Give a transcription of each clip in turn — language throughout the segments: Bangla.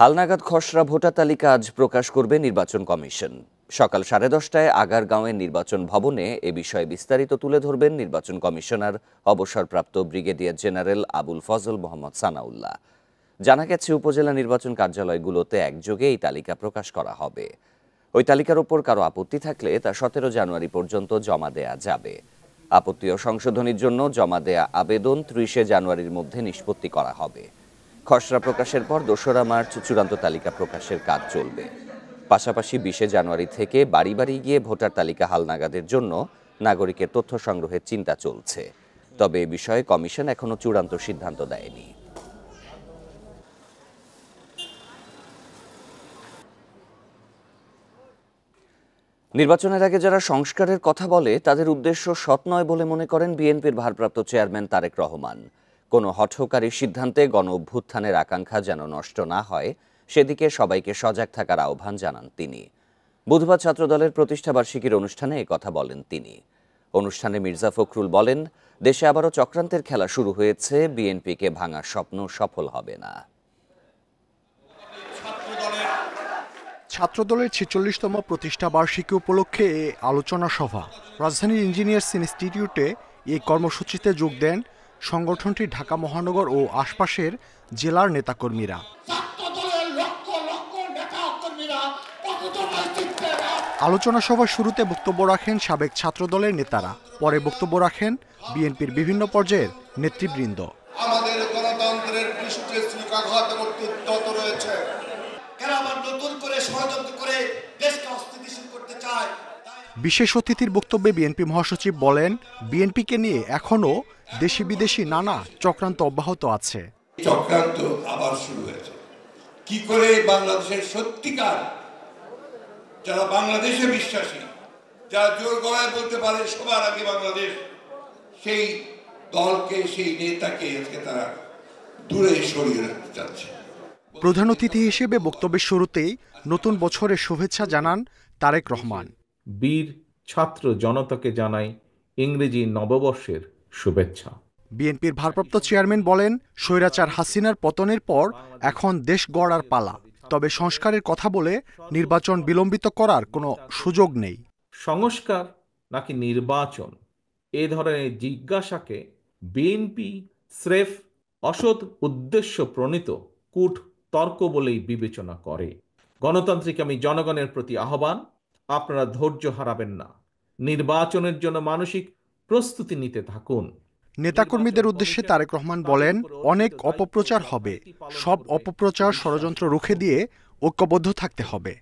হালনাগাদ খসড়া ভোটার তালিকা আজ প্রকাশ করবে নির্বাচন কমিশন। সকাল 10:30টায় আগারগাঁওয়ের নির্বাচন ভবনে এ বিষয়ে বিস্তারিত তুলে ধরবেন নির্বাচন কমিশনার অবসরপ্রাপ্ত ব্রিগেডিয়ার জেনারেল আবুল ফজল মোহাম্মদ সানাউল্লাহ। জানা গেছে, উপজেলা নির্বাচন কার্যালয়গুলোতে একযোগে এই তালিকা প্রকাশ করা হবে। ওই তালিকার ওপর কারো আপত্তি থাকলে তা 17 জানুয়ারি পর্যন্ত জমা দেয়া যাবে। আপত্তি ও সংশোধনীর জন্য জমা দেয়া আবেদন 30 জানুয়ারির মধ্যে নিষ্পত্তি করা হবে। খসড়া প্রকাশের পর 2রা মার্চ চূড়ান্ত তালিকা প্রকাশের কাজ চলবে। পাশাপাশি 20 জানুয়ারি থেকে বাড়ি বাড়ি গিয়ে ভোটার তালিকা হালনাগাদের জন্য নাগরিকের তথ্য সংগ্রহের চিন্তা চলছে। তবে এ বিষয়ে কমিশন এখনো চূড়ান্ত সিদ্ধান্ত দেয়নি। নির্বাচনের আগে যারা সংস্কারের কথা বলে তাদের উদ্দেশ্য সৎ নয় বলে মনে করেন বিএনপির ভারপ্রাপ্ত চেয়ারম্যান তারেক রহমান। কোনো হঠকারী সিদ্ধান্তে গণ অভ্যুত্থানের আকাঙ্ক্ষা যেন নষ্ট না হয়, সেদিকে সবাইকে সজাগ থাকার আহ্বান জানান তিনি। বুধবার ছাত্রদলের প্রতিষ্ঠাবার্ষিকীর অনুষ্ঠানে কথা বলেন তিনি। অনুষ্ঠানে মির্জা ফখরুল বলেন, দেশে আবারও চক্রান্তের খেলা শুরু হয়েছে, বিএনপিকে ভাঙার স্বপ্ন সফল হবে না। ছাত্রদলের 46তম প্রতিষ্ঠা বার্ষিকী উপলক্ষে এ আলোচনা সভা। রাজধানীর ইঞ্জিনিয়ার্স ইনস্টিটিউটে এই কর্মসূচিতে যোগ দেন সংগঠনটির ঢাকা মহানগর ও আশপাশের জেলার নেতাকর্মীরা। আলোচনা সভার শুরুতে বক্তব্য রাখেন সাবেক ছাত্রদলের নেতারা। পরে বক্তব্য রাখেন বিএনপির বিভিন্ন পর্যায়ের নেতৃবৃন্দ। আমাদের গণতন্ত্রের পৃষ্ঠের উদ্যত রয়েছে, এরা আবার নতুন করে ষড়যন্ত্র করে দেশকে অস্থিতিশীল করতে চায়। বিশেষ অতিথির বক্তব্যে বিএনপি মহাসচিব বলেন, বিএনপিকে নিয়ে এখনো দেশি বিদেশি নানা চক্রান্ত অব্যাহত আছে। চক্রান্ত আবার শুরু হয়েছে। কি করে বাংলাদেশের সত্যিকার যারা বাংলাদেশে বিশ্বাসী, যারা জোর গলায় বলতে পারে সবার আগে বাংলাদেশ, সেই দলকে, সেই নেতাকে আজকে তারা দূরে সরিয়ে রাখতে চাচ্ছে। প্রধান অতিথি হিসেবে বক্তব্যের শুরুতেই নতুন বছরের শুভেচ্ছা জানান তারেক রহমান। বীর ছাত্র জনতাকে জানাই ইংরেজি নববর্ষের শুভেচ্ছা। বিএনপির ভারপ্রাপ্ত চেয়ারম্যান বলেন, স্বৈরাচার হাসিনার পতনের পর এখন দেশ গড়ার পালা। তবে সংস্কারের কথা বলে নির্বাচন বিলম্বিত করার কোনো সুযোগ নেই। সংস্কার নাকি নির্বাচন, এ ধরনের জিজ্ঞাসাকে বিএনপি স্রেফ অসৎ উদ্দেশ্য প্রণীত কূট তর্ক বলেই বিবেচনা করে। গণতান্ত্রিক আমি জনগণের প্রতি আহ্বান, আপনারা ধৈর্য হারাবেন না, নির্বাচনের জন্য মানসিক প্রস্তুতি নিতে থাকুন। নেতাকর্মীদের উদ্দেশ্যে তারেক রহমান বলেন, অনেক অপপ্রচার হবে, সব অপপ্রচার ষড়যন্ত্র রুখে দিয়ে ঐক্যবদ্ধ থাকতে হবে।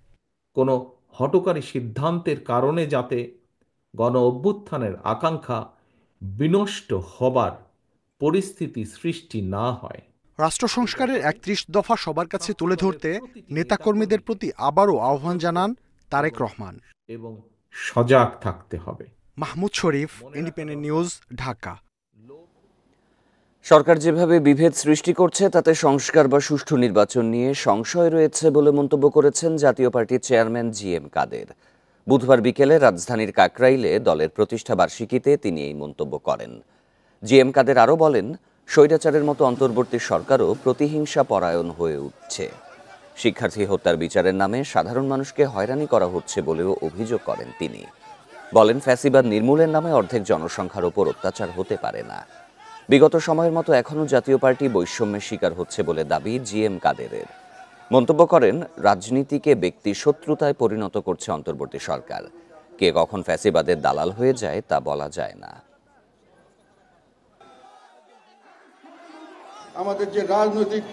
কোনো হঠকারী সিদ্ধান্তের কারণে যাতে গণ অভ্যুত্থানের আকাঙ্ক্ষা বিনষ্ট হবার পরিস্থিতি সৃষ্টি না হয়। রাষ্ট্র সংস্কারের 31 দফা সবার কাছে তুলে ধরতে নেতাকর্মীদের প্রতি আবারও আহ্বান জানান তারেক রহমান। এবং সজাগ থাকতে হবে। মাহমুদ শরীফ, ইন্ডিপেন্ডেন্ট নিউজ, ঢাকা। সরকার যেভাবে বিভেদ সৃষ্টি করছে তাতে সংস্কার বা সুষ্ঠু নির্বাচন নিয়ে সংশয় রয়েছে বলে মন্তব্য করেছেন জাতীয় পার্টির চেয়ারম্যান জি.এম. কাদের। বুধবার বিকেলে রাজধানীর কাকরাইলে দলের প্রতিষ্ঠা বার্ষিকীতে তিনি এই মন্তব্য করেন। জি.এম. কাদের আরও বলেন, স্বৈরাচারের মতো অন্তর্বর্তী সরকারও প্রতিহিংসা পরায়ণ হয়ে উঠছে। শিক্ষার্থী হত্যার বিচারের নামে সাধারণ মানুষকে হয়রানি করা হচ্ছে বলেও অভিযোগ করেন তিনি। বলেন, ফ্যাসিবাদ নির্মূলের নামে অর্ধেক জনসংখ্যার ওপর অত্যাচার হতে পারে না। বিগত সময়ের মতো এখনও জাতীয় পার্টি বৈষম্যের শিকার হচ্ছে বলে দাবি জি.এম. কাদেরের। মন্তব্য করেন, রাজনীতিকে ব্যক্তি শত্রুতায় পরিণত করছে অন্তর্বর্তী সরকার। কে কখন ফ্যাসিবাদের দালাল হয়ে যায় তা বলা যায় না। আমাদের যে রাজনৈতিক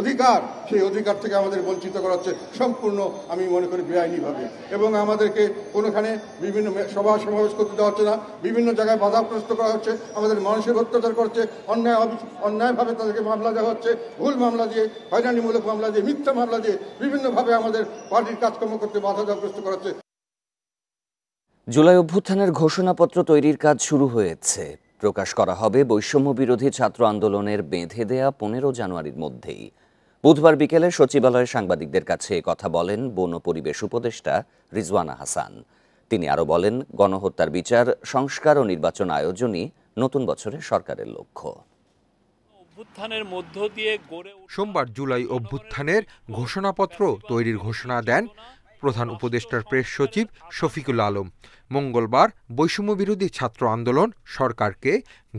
অধিকার, সেই অধিকার থেকে আমাদের বঞ্চিত করা হচ্ছে সম্পূর্ণ, আমি মনে করি, বেআইনিভাবে। এবং আমাদেরকে কোনোখানে বিভিন্ন সভা সমাবেশ করতে দেওয়া হচ্ছে না, বিভিন্ন জায়গায় বাধাগ্রস্ত করা হচ্ছে, আমাদের মানুষের অত্যাচার করছে, অন্যায়ভাবে তাদেরকে মামলা দেওয়া হচ্ছে, ভুল মামলা দিয়ে, হয়রানিমূলক মামলা দিয়ে, মিথ্যা মামলা দিয়ে বিভিন্নভাবে আমাদের পার্টির কাজকর্ম করতে বাধাগ্রস্ত করা হচ্ছে। জুলাই অভ্যুত্থানের ঘোষণাপত্র তৈরির কাজ শুরু হয়েছে। প্রকাশ করা হবে বৈষম্য বিরোধী ছাত্র আন্দোলনের বেঁধে দেয়া 15 জানুয়ারির মধ্যেই। বুধবার বিকেলে সচিবালয়ে সাংবাদিকদের কাছে কথা বলেন বন ও পরিবেশ উপদেষ্টা রিজওয়ানা হাসান। তিনি আরও বলেন, গণহত্যার বিচার, সংস্কার ও নির্বাচন আয়োজনই নতুন বছরের সরকারের লক্ষ্য। অভ্যুত্থানের মধ্য দিয়ে গড়ে সোমবার জুলাই অভ্যুত্থানের ঘোষণাপত্র তৈরির ঘোষণা দেন প্রধান উপদেষ্টার প্রেস সচিব শফিকুল আলম। মঙ্গলবার বৈষম্যবিরোধী ছাত্র আন্দোলন সরকারকে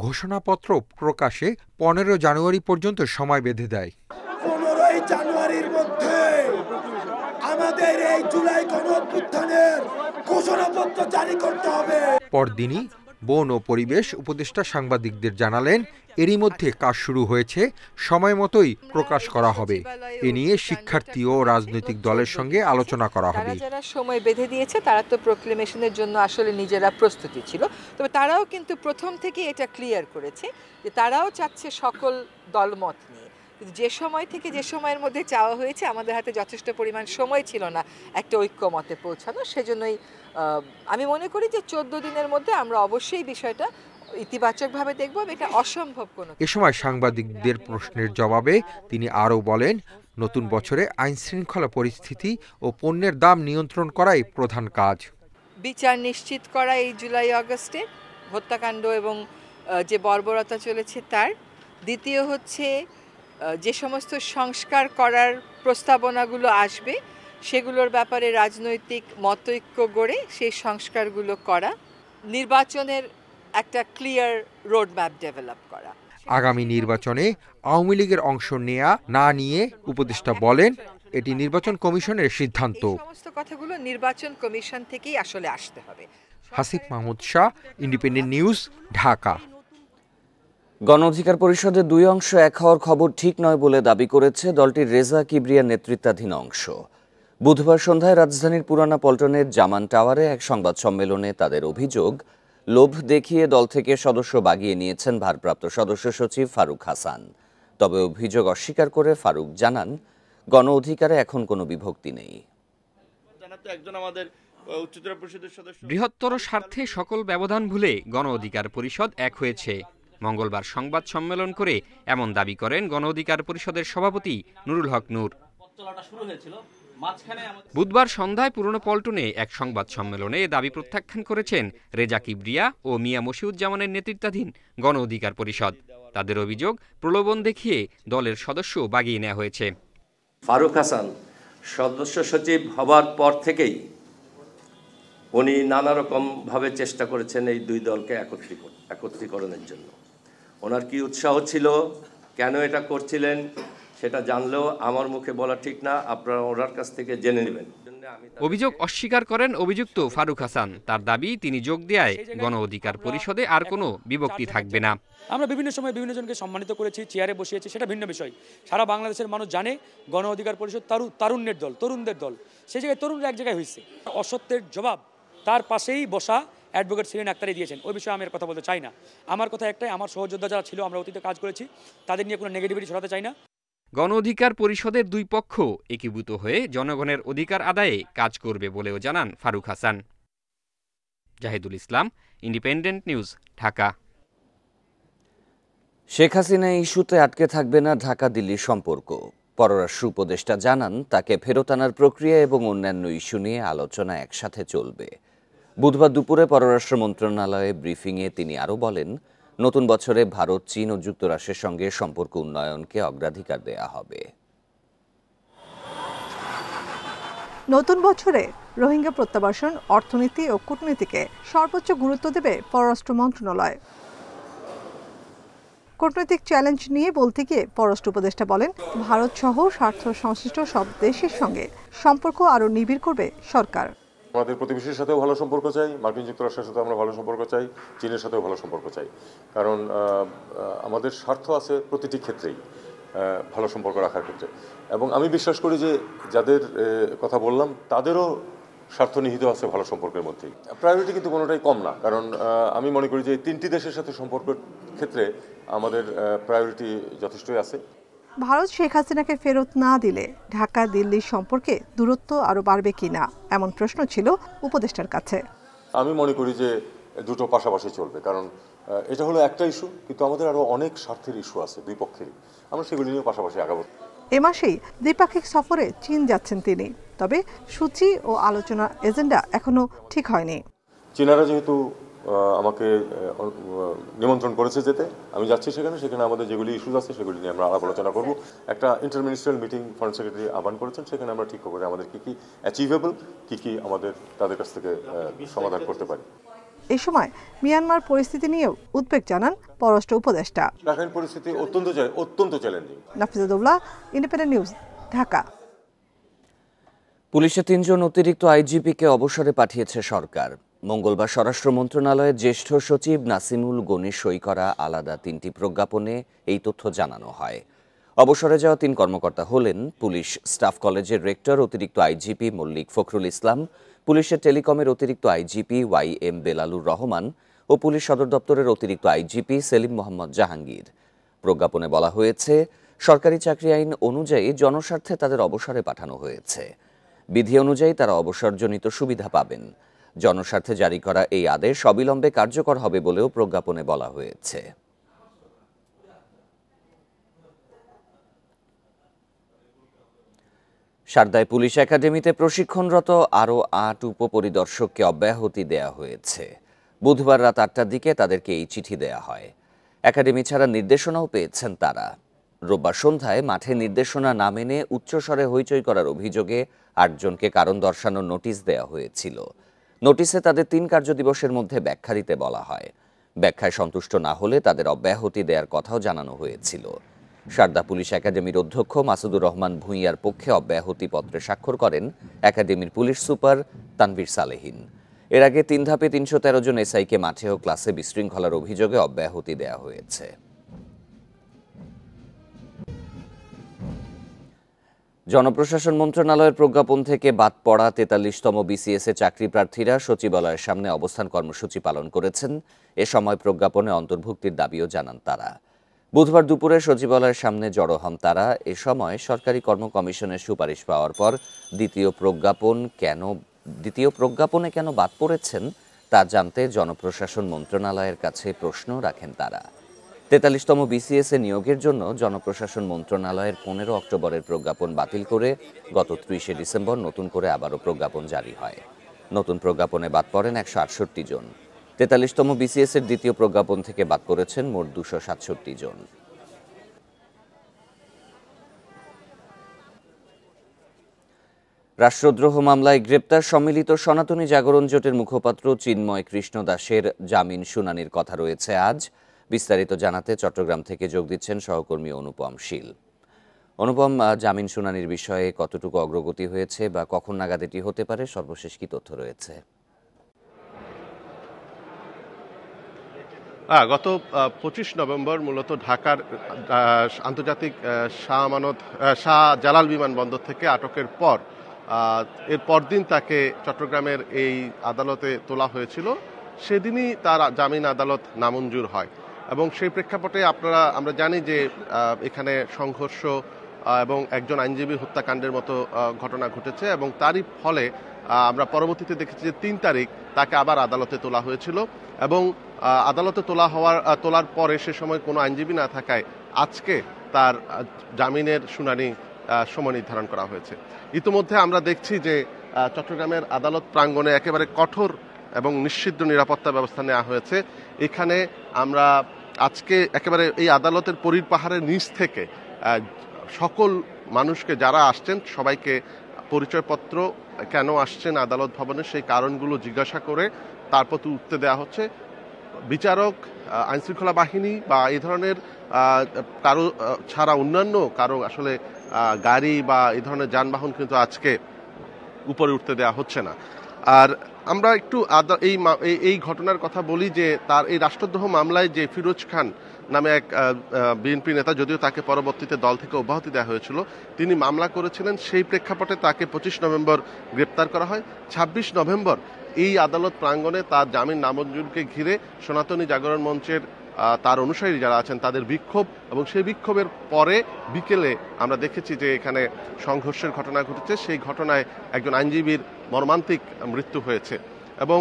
ঘোষণাপত্র প্রকাশে 15 জানুয়ারি পর্যন্ত সময় বেঁধে দেয়। 15 জানুয়ারির মধ্যে আমাদের এই জুলাই গণঅভ্যুত্থানের ঘোষণাপত্র জারি করতে হবে। পরদিনই বন ও পরিবেশ উপদেষ্টা সাংবাদিকদের জানালেন, এরই মধ্যে কাজ শুরু হয়েছে, সময় মতোই প্রকাশ করা হবে। এ নিয়ে শিক্ষার্থী ও রাজনৈতিক দলের সঙ্গে আলোচনা করা হবে। যারা সময় বেঁধে দিয়েছে তারা তো প্রোক্লেমেশনের জন্য আসলে নিজেরা প্রস্তুতি ছিল, তবে তারাও কিন্তু প্রথম থেকে এটা ক্লিয়ার করেছে যে তারাও চাচ্ছে সকল দলমত নিয়ে। কিন্তু যে সময় থেকে যে সময়ের মধ্যে চাওয়া হয়েছে, আমাদের হাতে যথেষ্ট পরিমাণ সময় ছিল না একটা ঐক্যমতে পৌঁছানো। সেজন্যই আমি মনে করি যে 14 দিনের মধ্যে আমরা অবশ্যই বিষয়টা ইতিবাচকভাবে দেখব। এটা অসম্ভব কোনো। এ সময় সাংবাদিকদের প্রশ্নের জবাবে তিনি আরও বলেন, নতুন বছরে আইন শৃঙ্খলা পরিস্থিতি ও পণ্যের দাম নিয়ন্ত্রণ করাই প্রধান কাজ। বিচার নিশ্চিত করা এই জুলাই আগস্টে হত্যাকাণ্ড এবং যে বর্বরতা চলেছে তার। দ্বিতীয় হচ্ছে যে সমস্ত সংস্কার করার প্রস্তাবনাগুলো আসবে সেগুলোর ব্যাপারে রাজনৈতিক মতৈক্য গড়ে সেই সংস্কারগুলো করা। নির্বাচনের একটা ক্লিয়ার রোডম্যাপ ডেভেলপ করা। আগামী নির্বাচনে আওয়ামী লীগের অংশ নেয়া না নিয়ে উপদেষ্টা বলেন, এটি নির্বাচন কমিশনের সিদ্ধান্ত। সমস্ত কথাগুলো নির্বাচন কমিশন থেকেই আসলে আসতে হবে। Hasif Mahmud Shah, independent News, Dhaka. গণ অধিকার পরিষদের দুই অংশ এক হওয়ার খবর ঠিক নয় বলে দাবি করেছে দলটির রেজা কিবরিয়ার নেতৃত্বাধীন অংশ। বুধবার সন্ধ্যায় রাজধানীর পুরানা পল্টনের জামান টাওয়ারে এক সংবাদ সম্মেলনে তাদের অভিযোগ, লোভ দেখিয়ে দল থেকে সদস্য বাগিয়ে নিয়েছেন ভারপ্রাপ্ত সদস্য সচিব ফারুক হাসান। তবে অভিযোগ অস্বীকার করে ফারুক জানান, গণ অধিকারে এখন কোনো বিভক্তি নেই। বৃহত্তর স্বার্থে সকল ব্যবধান ভুলে গণ অধিকার পরিষদ এক হয়েছে। মঙ্গলবার সংবাদ সম্মেলন করে এমন দাবি করেন গণ অধিকার পরিষদের সভাপতি নুরুল হক নূর। বুধবার সন্ধ্যায় পুরনো পল্টনে এক সংবাদ সম্মেলনে দাবি প্রত্যাখ্যান করেছেন রেজা কিবরিয়া ও মিয়া মশিউজ্জামানের নেতৃত্বাধীন গণ অধিকার পরিষদ। তাদের অভিযোগ, প্রলোভন দেখিয়ে দলের সদস্য বাগিয়ে নেওয়া হয়েছে। ফারুক হাসান সদস্য সচিব হবার পর থেকেই উনি নানা রকমভাবে চেষ্টা করেছেন এই দুই দলকে একত্রীকরণের জন্য। ওনার কি উৎসাহ ছিল, কেন এটা করছিলেন সেটা জানলেও আমার মুখে বলা ঠিক না, আপনারা ওনার কাছ থেকে জেনে নেবেন। অভিযোগ অস্বীকার করেন অভিযুক্ত ফারুক হাসান। তার দাবি, তিনি যোগ দেয়ায় গণ অধিকার পরিষদে আর কোনো বিভক্তি থাকবে না। আমরা বিভিন্ন সময় বিভিন্ন জনকে সম্মানিত করেছি, চেয়ারে বসিয়েছি, সেটা ভিন্ন বিষয়। সারা বাংলাদেশের মানুষ জানে গণ অধিকার পরিষদ তারুণ্যের দল, তরুণদের দল। সেই জায়গায় তরুণরা এক জায়গায় হয়েছে। অসত্যের জবাব তার পাশেই বসা অ্যাডভোকেট শিরিন আক্তারই দিয়েছেন। ওই বিষয়ে আমি আর কথা বলতে চাই না। আমার কথা একটাই, আমার সহযোদ্ধা যারা ছিল, আমরা অতীতে কাজ করেছি, তাদের নিয়ে কোনো নেগেটিভিটি ছড়াতে চাই না। গণ অধিকার পরিষদের দুই পক্ষ একীভূত হয়ে জনগণের অধিকার আদায়ে কাজ করবে বলেও জানান ফারুক হাসান। জাহিদুল ইসলাম, ইন্ডিপেন্ডেন্ট নিউজ, ঢাকা। শেখ হাসিনা ইস্যুতে আটকে থাকবে না ঢাকা দিল্লির সম্পর্ক। পররাষ্ট্র উপদেষ্টা জানান, তাকে ফেরত আনার প্রক্রিয়া এবং অন্যান্য ইস্যু নিয়ে আলোচনা একসাথে চলবে। বুধবার দুপুরে পররাষ্ট্র মন্ত্রণালয়ে ব্রিফিংয়ে তিনি আরও বলেন, নতুন বছরে ভারত, চীন ও যুক্তরাষ্ট্রের সঙ্গে সম্পর্ক উন্নয়নকে অগ্রাধিকার দেয়া হবে। নতুন বছরে রোহিঙ্গা প্রত্যাবাসন, অর্থনীতি ও কূটনীতিকে সর্বোচ্চ গুরুত্ব দেবে পররাষ্ট্র মন্ত্রণালয়। কূটনৈতিক চ্যালেঞ্জ নিয়ে বলতে গিয়ে পররাষ্ট্র উপদেষ্টা বলেন, ভারত সহ স্বার্থ সংশ্লিষ্ট সব দেশের সঙ্গে সম্পর্ক আরও নিবিড় করবে সরকার। আমাদের প্রতিবেশীর সাথেও ভালো সম্পর্ক চাই, মার্কিন যুক্তরাষ্ট্রের সাথেও আমরা ভালো সম্পর্ক চাই, চীনের সাথেও ভালো সম্পর্ক চাই। কারণ আমাদের স্বার্থ আছে প্রতিটি ক্ষেত্রেই ভালো সম্পর্ক রাখার ক্ষেত্রে। এবং আমি বিশ্বাস করি যে যাদের কথা বললাম তাদেরও স্বার্থ নিহিত আছে ভালো সম্পর্কের মধ্যেই। প্রায়োরিটি কিন্তু কোনোটাই কম না, কারণ আমি মনে করি যে তিনটি দেশের সাথে সম্পর্কের ক্ষেত্রে আমাদের প্রায়োরিটি যথেষ্টই আছে। ভারত শেখ হাসিনাকে ফেরত না দিলে ঢাকা দিল্লির সম্পর্কে দূরত্ব আরও বাড়বে কিনা, এমন প্রশ্ন ছিল উপদেষ্টার কাছে। আমি মনে করি যে দুটো পাশাপাশি চলবে, কারণ এটা হলো একটা ইস্যু, কিন্তু আমাদের আরও অনেক স্বার্থের ইস্যু আছে দুই পক্ষেরই, আমরা সেগুলি নিয়েও পাশাপাশি আগাবো। এ মাসেই দ্বিপাক্ষিক সফরে চীন যাচ্ছেন তিনি, তবে সূচি ও আলোচনা এজেন্ডা এখনো ঠিক হয়নি। চীনারা যেহেতু আমাকে নিমন্ত্রণ করেছে যেতে, আমি যাচ্ছি সেখানে আমাদের যেগুলি ইস্যুজ আছে সেগুলি নিয়ে আমরা আলাপ আলোচনা করব। একটা ইন্টারমিনিস্ট্রিয়াল মিটিং ফরেন সেক্রেটারি আহ্বান করেছেন, সেখানে আমরা ঠিক করে আমাদের কি অ্যাচিভেবল, কি আমাদের তাদের কাছ থেকে সমাধান করতে পারি। এই সময় মিয়ানমার পরিস্থিতি নিয়েও উদ্বেগ জানান পররাষ্ট্র উপদেষ্টা। রাখাইন পরিস্থিতি অত্যন্ত challenging. Nafizatullah, Independent News, Dhaka. পুলিশের 3 জন অতিরিক্ত আইজিপিকে অবসরে পাঠিয়েছে সরকার। মঙ্গলবার স্বরাষ্ট্র মন্ত্রণালয়ের জ্যেষ্ঠ সচিব নাসিমুল গনির সই করা আলাদা 3টি প্রজ্ঞাপনে এই তথ্য জানানো হয়। অবসরে যাওয়া 3 কর্মকর্তা হলেন পুলিশ স্টাফ কলেজের রেক্টর অতিরিক্ত আইজিপি মল্লিক ফখরুল ইসলাম, পুলিশের টেলিকমের অতিরিক্ত আইজিপি YM বেলালুর রহমান ও পুলিশ সদর দপ্তরের অতিরিক্ত আইজিপি সেলিম মোহাম্মদ জাহাঙ্গীর। প্রজ্ঞাপনে বলা হয়েছে, সরকারি চাকরি আইন অনুযায়ী জনস্বার্থে তাদের অবসরে পাঠানো হয়েছে। বিধি অনুযায়ী তারা অবসরজনিত সুবিধা পাবেন। জনস্বার্থে জারি করা এই আদেশ অবিলম্বে কার্যকর হবে বলেও প্রজ্ঞাপনে বলা হয়েছে। সারদায় পুলিশ একাডেমিতে প্রশিক্ষণরত আরও 8 উপপরিদর্শককে অব্যাহতি দেয়া হয়েছে। বুধবার রাত 8টার দিকে তাদেরকে এই চিঠি দেয়া হয়। একাডেমি ছাড়া নির্দেশনাও পেয়েছেন তারা। রোববার সন্ধ্যায় মাঠে নির্দেশনা না মেনে উচ্চস্বরে হইচই করার অভিযোগে 8 জনকে কারণ দর্শানোর নোটিশ দেয়া হয়েছিল। নোটিশে তাদের 3 কার্যদিবসের মধ্যে ব্যাখ্যা দিতে বলা হয়। ব্যাখ্যায় সন্তুষ্ট না হলে তাদের অব্যাহতি দেওয়ার কথাও জানানো হয়েছিল। সারদা পুলিশ একাডেমির অধ্যক্ষ মাসুদুর রহমান ভূঁইয়ার পক্ষে অব্যাহতি পত্রে স্বাক্ষর করেন একাডেমির পুলিশ সুপার তানভীর সালেহীন। এর আগে 3 ধাপে 313 জন এসআইকে মাঠে ও ক্লাসে বিশৃঙ্খলার অভিযোগে অব্যাহতি দেওয়া হয়েছে। জনপ্রশাসন মন্ত্রণালয়ের প্রজ্ঞাপন থেকে বাদ পড়া 43তম বিসিএস এ চাকরি প্রার্থীরা সচিবালয়ের সামনে অবস্থান কর্মসূচি পালন করেছেন। এ সময় প্রজ্ঞাপনে অন্তর্ভুক্তির দাবিও জানান তারা। বুধবার দুপুরে সচিবালয়ের সামনে জড়ো হন তারা। এ সময় সরকারি কর্ম কমিশনের সুপারিশ পাওয়ার পর দ্বিতীয় প্রজ্ঞাপনে কেন বাদ পড়েছেন তা জানতে জনপ্রশাসন মন্ত্রণালয়ের কাছে প্রশ্ন রাখেন তারা। 43তম বিসিএস এ নিয়োগের জন্য জনপ্রশাসন মন্ত্রণালয়ের 15 অক্টোবরের প্রজ্ঞাপন বাতিল করে গত 30শে ডিসেম্বর নতুন করে আবারও প্রজ্ঞাপন জারি হয়। নতুন প্রজ্ঞাপনে বাদ পড়েন 168 জন। 43তম বিসিএস এর দ্বিতীয় প্রজ্ঞাপন থেকে বাদ পড়েছেন মোট 267 জন। রাষ্ট্রদ্রোহ মামলায় গ্রেপ্তার সম্মিলিত সনাতনী জাগরণ জোটের মুখপাত্র চিন্ময় কৃষ্ণ দাসের জামিন শুনানির কথা রয়েছে আজ। বিস্তারিত জানাতে চট্টগ্রাম থেকে যোগ দিচ্ছেন সহকর্মী অনুপম শীল। অনুপম, জামিন শুনানির বিষয়ে কতটুকু অগ্রগতি হয়েছে বা কখন নাগাদ এটি হতে পারে, সর্বশেষ কি তথ্য রয়েছে? গত 25 নভেম্বর মূলত ঢাকার আন্তর্জাতিক শাহজালাল বিমানবন্দর থেকে আটকের পর এর পরদিন তাকে চট্টগ্রামের এই আদালতে তোলা হয়েছিল। সেদিনই তার জামিন আদালত নামঞ্জুর হয় এবং সেই প্রেক্ষাপটে আমরা জানি যে এখানে সংঘর্ষ এবং একজন আইনজীবীর হত্যাকাণ্ডের মতো ঘটনা ঘটেছে এবং তারই ফলে আমরা পরবর্তীতে দেখেছি যে 3 তারিখ তাকে আবার আদালতে তোলা হয়েছিল এবং আদালতে তোলার পরে সে সময় কোনো আইনজীবী না থাকায় আজকে তার জামিনের শুনানি সময় নির্ধারণ করা হয়েছে। ইতিমধ্যে আমরা দেখছি যে চট্টগ্রামের আদালত প্রাঙ্গণে একেবারে কঠোর এবং নিশ্চিদ্র নিরাপত্তা ব্যবস্থা নেওয়া হয়েছে। এখানে আমরা আজকে একেবারে এই আদালতের পরীর পাহাড়ের নিচ থেকে সকল মানুষকে যারা আসছেন সবাইকে পরিচয়পত্র, কেন আসছেন আদালত ভবনে সেই কারণগুলো জিজ্ঞাসা করে তারপর উঠতে দেওয়া হচ্ছে। বিচারক, আইনশৃঙ্খলা বাহিনী বা এই ধরনের কারো ছাড়া অন্যান্য কারো আসলে গাড়ি বা এই ধরনের যানবাহন কিন্তু আজকে উপরে উঠতে দেওয়া হচ্ছে না। আর আমরা একটু এই ঘটনার কথা বলি যে তার এই রাষ্ট্রদ্রোহ মামলায় যে ফিরোজ খান নামে এক বিএনপি নেতা, যদিও তাকে পরবর্তীতে দল থেকে অব্যাহতি দেওয়া হয়েছিল, তিনি মামলা করেছিলেন। সেই প্রেক্ষাপটে তাকে 25 নভেম্বর গ্রেপ্তার করা হয়। 26 নভেম্বর এই আদালত প্রাঙ্গণে তার জামিন নামঞ্জুরকে ঘিরে সনাতনী জাগরণ মঞ্চের তার অনুসারী যারা আছেন তাদের বিক্ষোভ এবং সেই বিক্ষোভের পরে বিকেলে আমরা দেখেছি যে এখানে সংঘর্ষের ঘটনা ঘটেছে। সেই ঘটনায় একজন আইনজীবীর মর্মান্তিক মৃত্যু হয়েছে এবং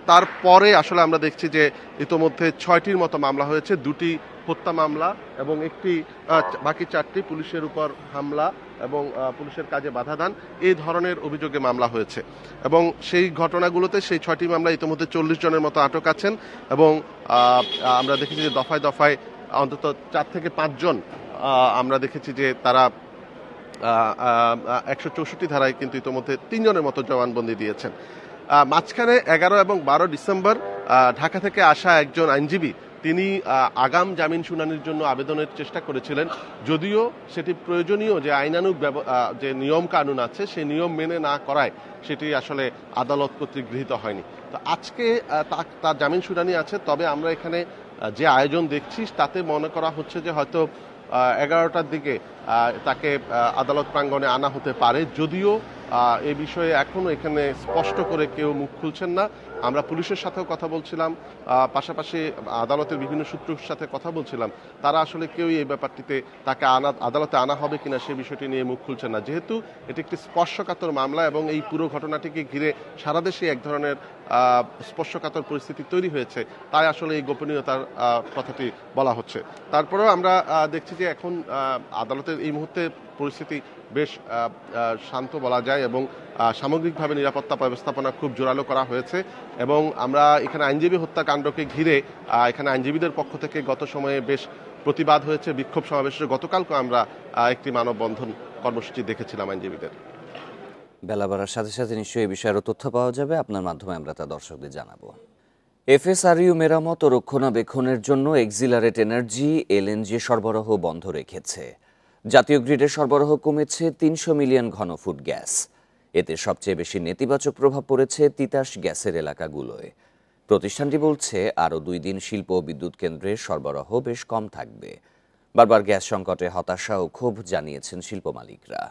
তারপরে আসলে আমরা দেখছি যে ইতোমধ্যে 6টির মতো মামলা হয়েছে। 2টি হত্যা মামলা এবং বাকি 4টি পুলিশের উপর হামলা এবং পুলিশের কাজে বাধা দান এই ধরনের অভিযোগে মামলা হয়েছে এবং সেই ঘটনাগুলোতে সেই 6টি মামলা ইতিমধ্যে 40 জনের মতো আটক আছেন এবং আমরা দেখেছি যে দফায় দফায় অন্তত 4 থেকে 5 জন আমরা দেখেছি যে তারা 164 ধারায় কিন্তু ইতিমধ্যে 3 জনের মতো জবানবন্দি দিয়েছেন। মাঝখানে 11 এবং 12 ডিসেম্বর ঢাকা থেকে আসা একজন আইনজীবী তিনি আগাম জামিন শুনানির জন্য আবেদনের চেষ্টা করেছিলেন, যদিও সেটি প্রয়োজনীয় যে আইনানুগ যে নিয়ম কানুন আছে সেই নিয়ম মেনে না করায় সেটি আসলে আদালত কর্তৃক গৃহীত হয়নি। তো আজকে তার জামিন শুনানি আছে, তবে আমরা এখানে যে আয়োজন দেখছি তাতে মনে করা হচ্ছে যে হয়তো 11টার দিকে তাকে আদালত প্রাঙ্গণে আনা হতে পারে, যদিও এই বিষয়ে এখনো এখানে স্পষ্ট করে কেউ মুখ খুলছেন না। আমরা পুলিশের সাথেও কথা বলছিলাম, পাশাপাশি আদালতের বিভিন্ন সূত্রের সাথে কথা বলছিলাম, তারা আসলে কেউই এই ব্যাপারটিতে তাকে আদালতে আনা হবে কিনা সে বিষয়টি নিয়ে মুখ খুলছেন না, যেহেতু এটি একটি স্পর্শকাতর মামলা এবং এই পুরো ঘটনাটিকে ঘিরে সারা দেশে এক ধরনের স্পর্শকাতর পরিস্থিতি তৈরি হয়েছে, তাই আসলে এই গোপনীয়তার কথাটি বলা হচ্ছে। তারপরেও আমরা দেখছি যে এখন আদালতের এই মুহূর্তে পরিস্থিতি বেশ শান্ত বলা যায় এবং সামগ্রিকভাবে নিরাপত্তা ব্যবস্থাপনা খুব জোরালো করা হয়েছে এবং আমরা এখানে আইনজীবী হত্যাকাণ্ডকে ঘিরে এখানে আইনজীবীদের পক্ষ থেকে গত সময়ে বেশ প্রতিবাদ হয়েছে, বিক্ষোভ সমাবেশে গতকালকে আমরা একটি মানববন্ধন কর্মসূচি দেখেছিলাম আইনজীবীদের। বেলা বাড়ার সাথে সাথে নিশ্চয়ই এই বিষয়ে আরও তথ্য পাওয়া যাবে, আপনার মাধ্যমে আমরা তা দর্শকদের জানাবো। এফএসআরইউ মেরামত ও রক্ষণাবেক্ষণের জন্য এক্সিলারেট এনার্জি এলএনজি সরবরাহ বন্ধ রেখেছে। জাতীয় গ্রিডের সরবরাহ কমেছে 300 মিলিয়ন ঘনফুট গ্যাস। এতে সবচেয়ে বেশি নেতিবাচক প্রভাব পড়েছে তিতাস গ্যাসের এলাকাগুলোয়। প্রতিষ্ঠানটি বলছে আরও 2 দিন শিল্প ও বিদ্যুৎ কেন্দ্রের সরবরাহ বেশ কম থাকবে। বারবার গ্যাস সংকটে হতাশা ও ক্ষোভ জানিয়েছেন শিল্প মালিকরা।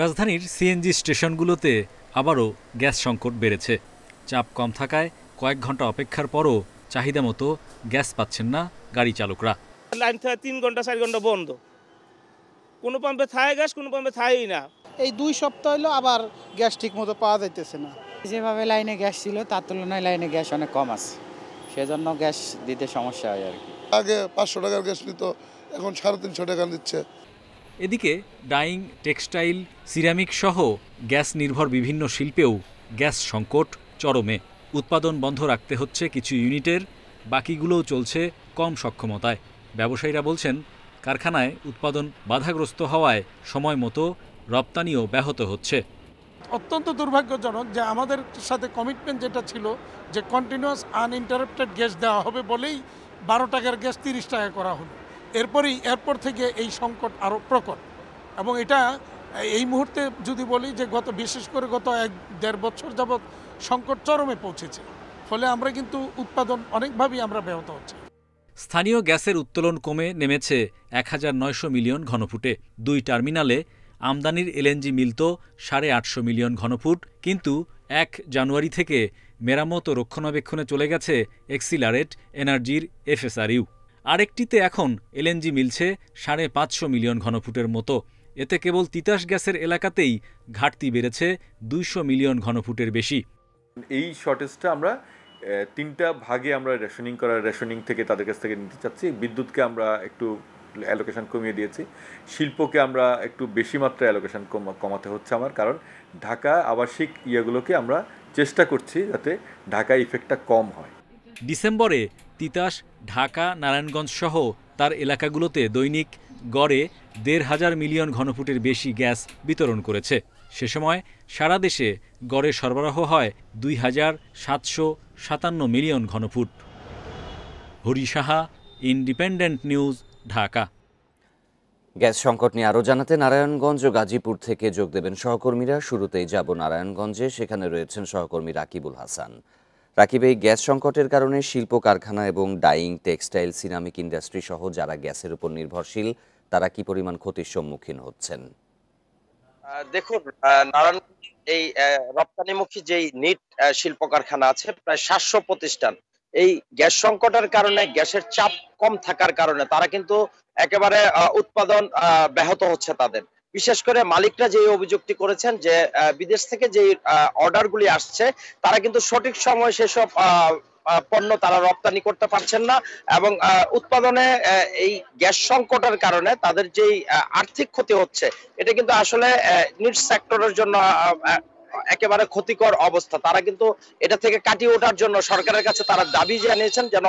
রাজধানীর সিএনজি স্টেশনগুলোতে আবারও গ্যাস সংকট বেড়েছে। চাপ কম থাকায় কয়েক ঘন্টা অপেক্ষার পরও চাহিদা মতো গ্যাস পাচ্ছেন না গাড়ি চালকরা। লাইন থেকে 3 ঘন্টা 4 ঘন্টা বন্ধ, কোনো পাম্পে থায় গ্যাস, কোনো পাম্পে থায়ই না। এই 2 সপ্তাহ হলো আবার গ্যাস ঠিক মতো পাওয়া যাইতেছে না। যেভাবে লাইনে গ্যাস ছিল তার তুলনায় লাইনে গ্যাস অনেক কম আছে, সেজন্য গ্যাস দিতে সমস্যা হয় আর কি। আগে 500 টাকার গ্যাস নিত, এখন 350 টাকা দিচ্ছে। এদিকে ডাইং, টেক্সটাইল, সিরামিক সহ গ্যাস নির্ভর বিভিন্ন শিল্পেও গ্যাস সংকট চরমে। উৎপাদন বন্ধ রাখতে হচ্ছে কিছু ইউনিটের, বাকিগুলোও চলছে কম সক্ষমতায়। ব্যবসায়ীরা বলছেন কারখানায় উৎপাদন বাধাগ্রস্ত হওয়ায় সময় মতো রপ্তানিও ব্যাহত হচ্ছে। অত্যন্ত দুর্ভাগ্যজনক যে আমাদের সাথে কমিটমেন্ট যেটা ছিল যে কন্টিনিউয়াস আনইন্টারাপ্টেড গ্যাস দেওয়া হবে বলেই 12 টাকার গ্যাস 30 টাকা করা হলো। এরপর থেকে এই সংকট আরও প্রকট এবং এটা এই মুহূর্তে যদি বলি যে বিশেষ করে গত 1-1.5 বছর যাবৎ সংকট চরমে পৌঁছেছে, ফলে আমরা কিন্তু উৎপাদন অনেকভাবেই আমরা ব্যাহত হচ্ছে। স্থানীয় গ্যাসের উত্তোলন কমে নেমেছে 1900 মিলিয়ন ঘনফুটে। 2 টার্মিনালে আমদানির এলএনজি মিলত 850 মিলিয়ন ঘনফুট, কিন্তু 1 জানুয়ারি থেকে মেরামত ও রক্ষণাবেক্ষণে চলে গেছে এক্সিলারেট এনার্জির এফএসআরইউ। আরেকটিতে এখন এলএনজি মিলছে 550 মিলিয়ন ঘনফুটের মতো। এতে কেবল তিতাস গ্যাসের এলাকাতেই ঘাটতি বেড়েছে 200 মিলিয়ন ঘনফুটের বেশি। এই শর্টেজটা আমরা 3টা ভাগে আমরা রেশনিং থেকে তাদের কাছ থেকে নিতে চাচ্ছি। বিদ্যুৎকে আমরা একটু অ্যালোকেশন কমিয়ে দিয়েছি, শিল্পকে আমরা একটু বেশি মাত্রায় অ্যালোকেশন কমাতে হচ্ছে আমার, কারণ ঢাকা আবাসিক ইয়েগুলোকে আমরা চেষ্টা করছি যাতে ঢাকা ইফেক্টটা কম হয়। ডিসেম্বরে তিতাস, ঢাকা, নারায়ণগঞ্জ সহ তার এলাকাগুলোতে দৈনিক গড়ে 1,500 মিলিয়ন ঘনফুটের বেশি গ্যাস বিতরণ করেছে। সে সময় সারা দেশে গড়ে সরবরাহ হয় 2,757 মিলিয়ন ঘনফুট। Hari Saha, Independent News, Dhaka. Gas সংকট নিয়ে আরও জানাতে নারায়ণগঞ্জ ও গাজীপুর থেকে যোগ দেবেন সহকর্মীরা। শুরুতেই যাব নারায়ণগঞ্জে, সেখানে রয়েছেন সহকর্মী রাকিবুল হাসান। রাকিব, এই গ্যাস সংকটের কারণে শিল্প কারখানা এবং ডাইং, টেক্সটাইল, সিরামিক ইন্ডাস্ট্রি সহ যারা গ্যাসের উপর নির্ভরশীল তারা কি পরিমাণ ক্ষতির সম্মুখীন হচ্ছেন? দেখুন, নারায়ণগঞ্জ এই রপ্তানিমুখী যেই নিট শিল্প কারখানা আছে প্রায় 700 প্রতিষ্ঠান, এই গ্যাস সংকটের কারণে, গ্যাসের চাপ কম থাকার কারণে তারা কিন্তু একেবারে উৎপাদন ব্যাহত হচ্ছে তাদের। বিশেষ করে মালিকরা যে অভিযোগটি করেছেন যে বিদেশ থেকে যে অর্ডারগুলি আসছে তারা কিন্তু সঠিক সময় সেসব পণ্য তারা রপ্তানি করতে পারছেন না এবং উৎপাদনে এই গ্যাস সংকটের কারণে তাদের যেই আর্থিক ক্ষতি হচ্ছে এটা কিন্তু আসলে নিডস সেক্টরের জন্য একেবারে ক্ষতিকর অবস্থা। তারা কিন্তু এটা থেকে কাটিয়ে ওঠার জন্য সরকারের কাছে তারা দাবি জানিয়েছেন যেন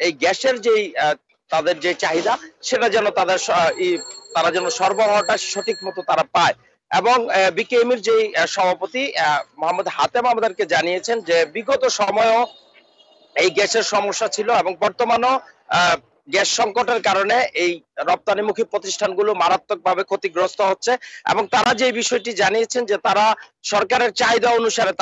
এই গ্যাসের যেই তাদের যে চাহিদা সেটা যেন তারা যেন সরবরাহটা সঠিক মতো তারা পায়। এবং বিকেএমইর যে সভাপতি মোহাম্মদ হাতেম আমাদেরকে জানিয়েছেন যে বিগত সময়েও এই গ্যাসের সমস্যা ছিল এবং বর্তমানেও গ্যাস সংকটের কারণে এই রপ্তানিমুখী প্রতিষ্ঠানগুলো মারাত্মকভাবে ক্ষতিগ্রস্ত হচ্ছে এবং তারা যে বিষয়টি জানিয়েছেন যে তারা সরকারের চাহিদা অনুসারে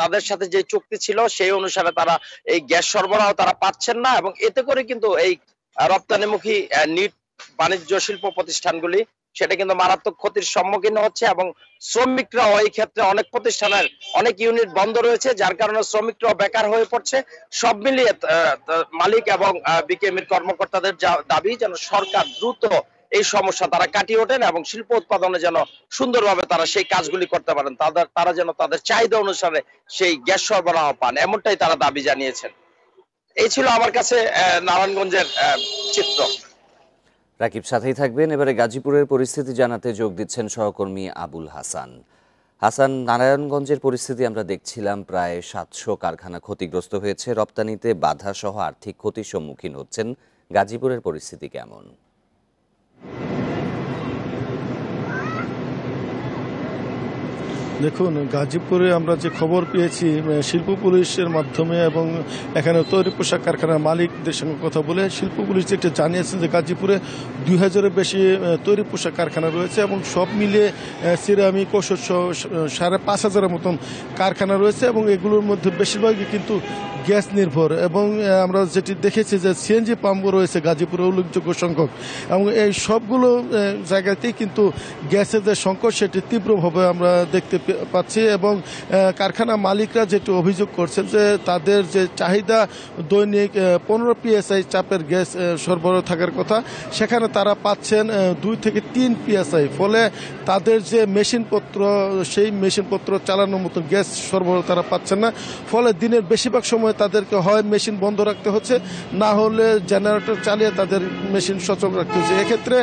তাদের সাথে যে চুক্তি ছিল সেই অনুসারে তারা এই গ্যাস সরবরাহ তারা পাচ্ছেন না এবং এতে করে কিন্তু এই রপ্তানিমুখী নিট বাণিজ্য শিল্প প্রতিষ্ঠানগুলি সেটা কিন্তু মারাত্মক ক্ষতির সম্মুখীন হচ্ছে এবং শ্রমিকরাও এই ক্ষেত্রে অনেক প্রতিষ্ঠানের অনেক ইউনিট বন্ধ রয়েছে, যার কারণে শ্রমিকরাও বেকার হয়ে পড়ছে। সব মিলিয়ে মালিক এবং বিকেএমইর কর্মকর্তাদের দাবি যেন সরকার দ্রুত এই সমস্যা তারা কাটিয়ে ওঠেন এবং শিল্প উৎপাদনে যেন সুন্দরভাবে তারা সেই কাজগুলি করতে পারেন, তারা যেন তাদের চাহিদা অনুসারে সেই গ্যাস সরবরাহ পান, এমনটাই তারা দাবি জানিয়েছেন। এই ছিল আমার কাছে নারায়ণগঞ্জের চিত্র। রাকিব সাথেই থাকবেন। এবারে গাজীপুরের পরিস্থিতি জানাতে যোগ দিচ্ছেন সহকর্মী আবুল হাসান। হাসান, নারায়ণগঞ্জের পরিস্থিতি আমরা দেখছিলাম, প্রায় 700 কারখানা ক্ষতিগ্রস্ত হয়েছে, রপ্তানিতে বাধা সহ আর্থিক ক্ষতির সম্মুখীন হচ্ছেন। গাজীপুরের পরিস্থিতি কেমন? দেখুন, গাজীপুরে আমরা যে খবর পেয়েছি শিল্প পুলিশের মাধ্যমে এবং এখানে তৈরি পোশাক কারখানার মালিকদের সঙ্গে কথা বলে শিল্প পুলিশ যেটা জানিয়েছেন যে গাজীপুরে 2000-এর বেশি তৈরি পোশাক কারখানা রয়েছে এবং সব মিলিয়ে সিরামিক ওষুধ সহ 5,500-এর মতন কারখানা রয়েছে এবং এগুলোর মধ্যে বেশিরভাগই কিন্তু গ্যাস নির্ভর এবং আমরা যেটি দেখেছি যে সিএনজি পাম্পও রয়েছে গাজীপুরে উল্লেখযোগ্য সংখ্যক এবং এই সবগুলো জায়গাতেই কিন্তু গ্যাসের যে সংকট সেটি তীব্রভাবে আমরা দেখতে পাচ্ছি এবং কারখানা মালিকরা যেটি অভিযোগ করছেন যে তাদের যে চাহিদা দৈনিক 15 PSI চাপের গ্যাস সরবরাহ থাকার কথা, সেখানে তারা পাচ্ছেন 2 থেকে 3 PSI, ফলে তাদের যে মেশিনপত্র সেই মেশিনপত্র চালানোর মতো গ্যাস সরবরাহ তারা পাচ্ছেন না, ফলে দিনের বেশিরভাগ সময় তাদেরকে হয় মেশিন বন্ধ রাখতে হচ্ছে, না হলে জেনারেটর চালিয়ে তাদের মেশিন সচল রাখতে হচ্ছে। এক্ষেত্রে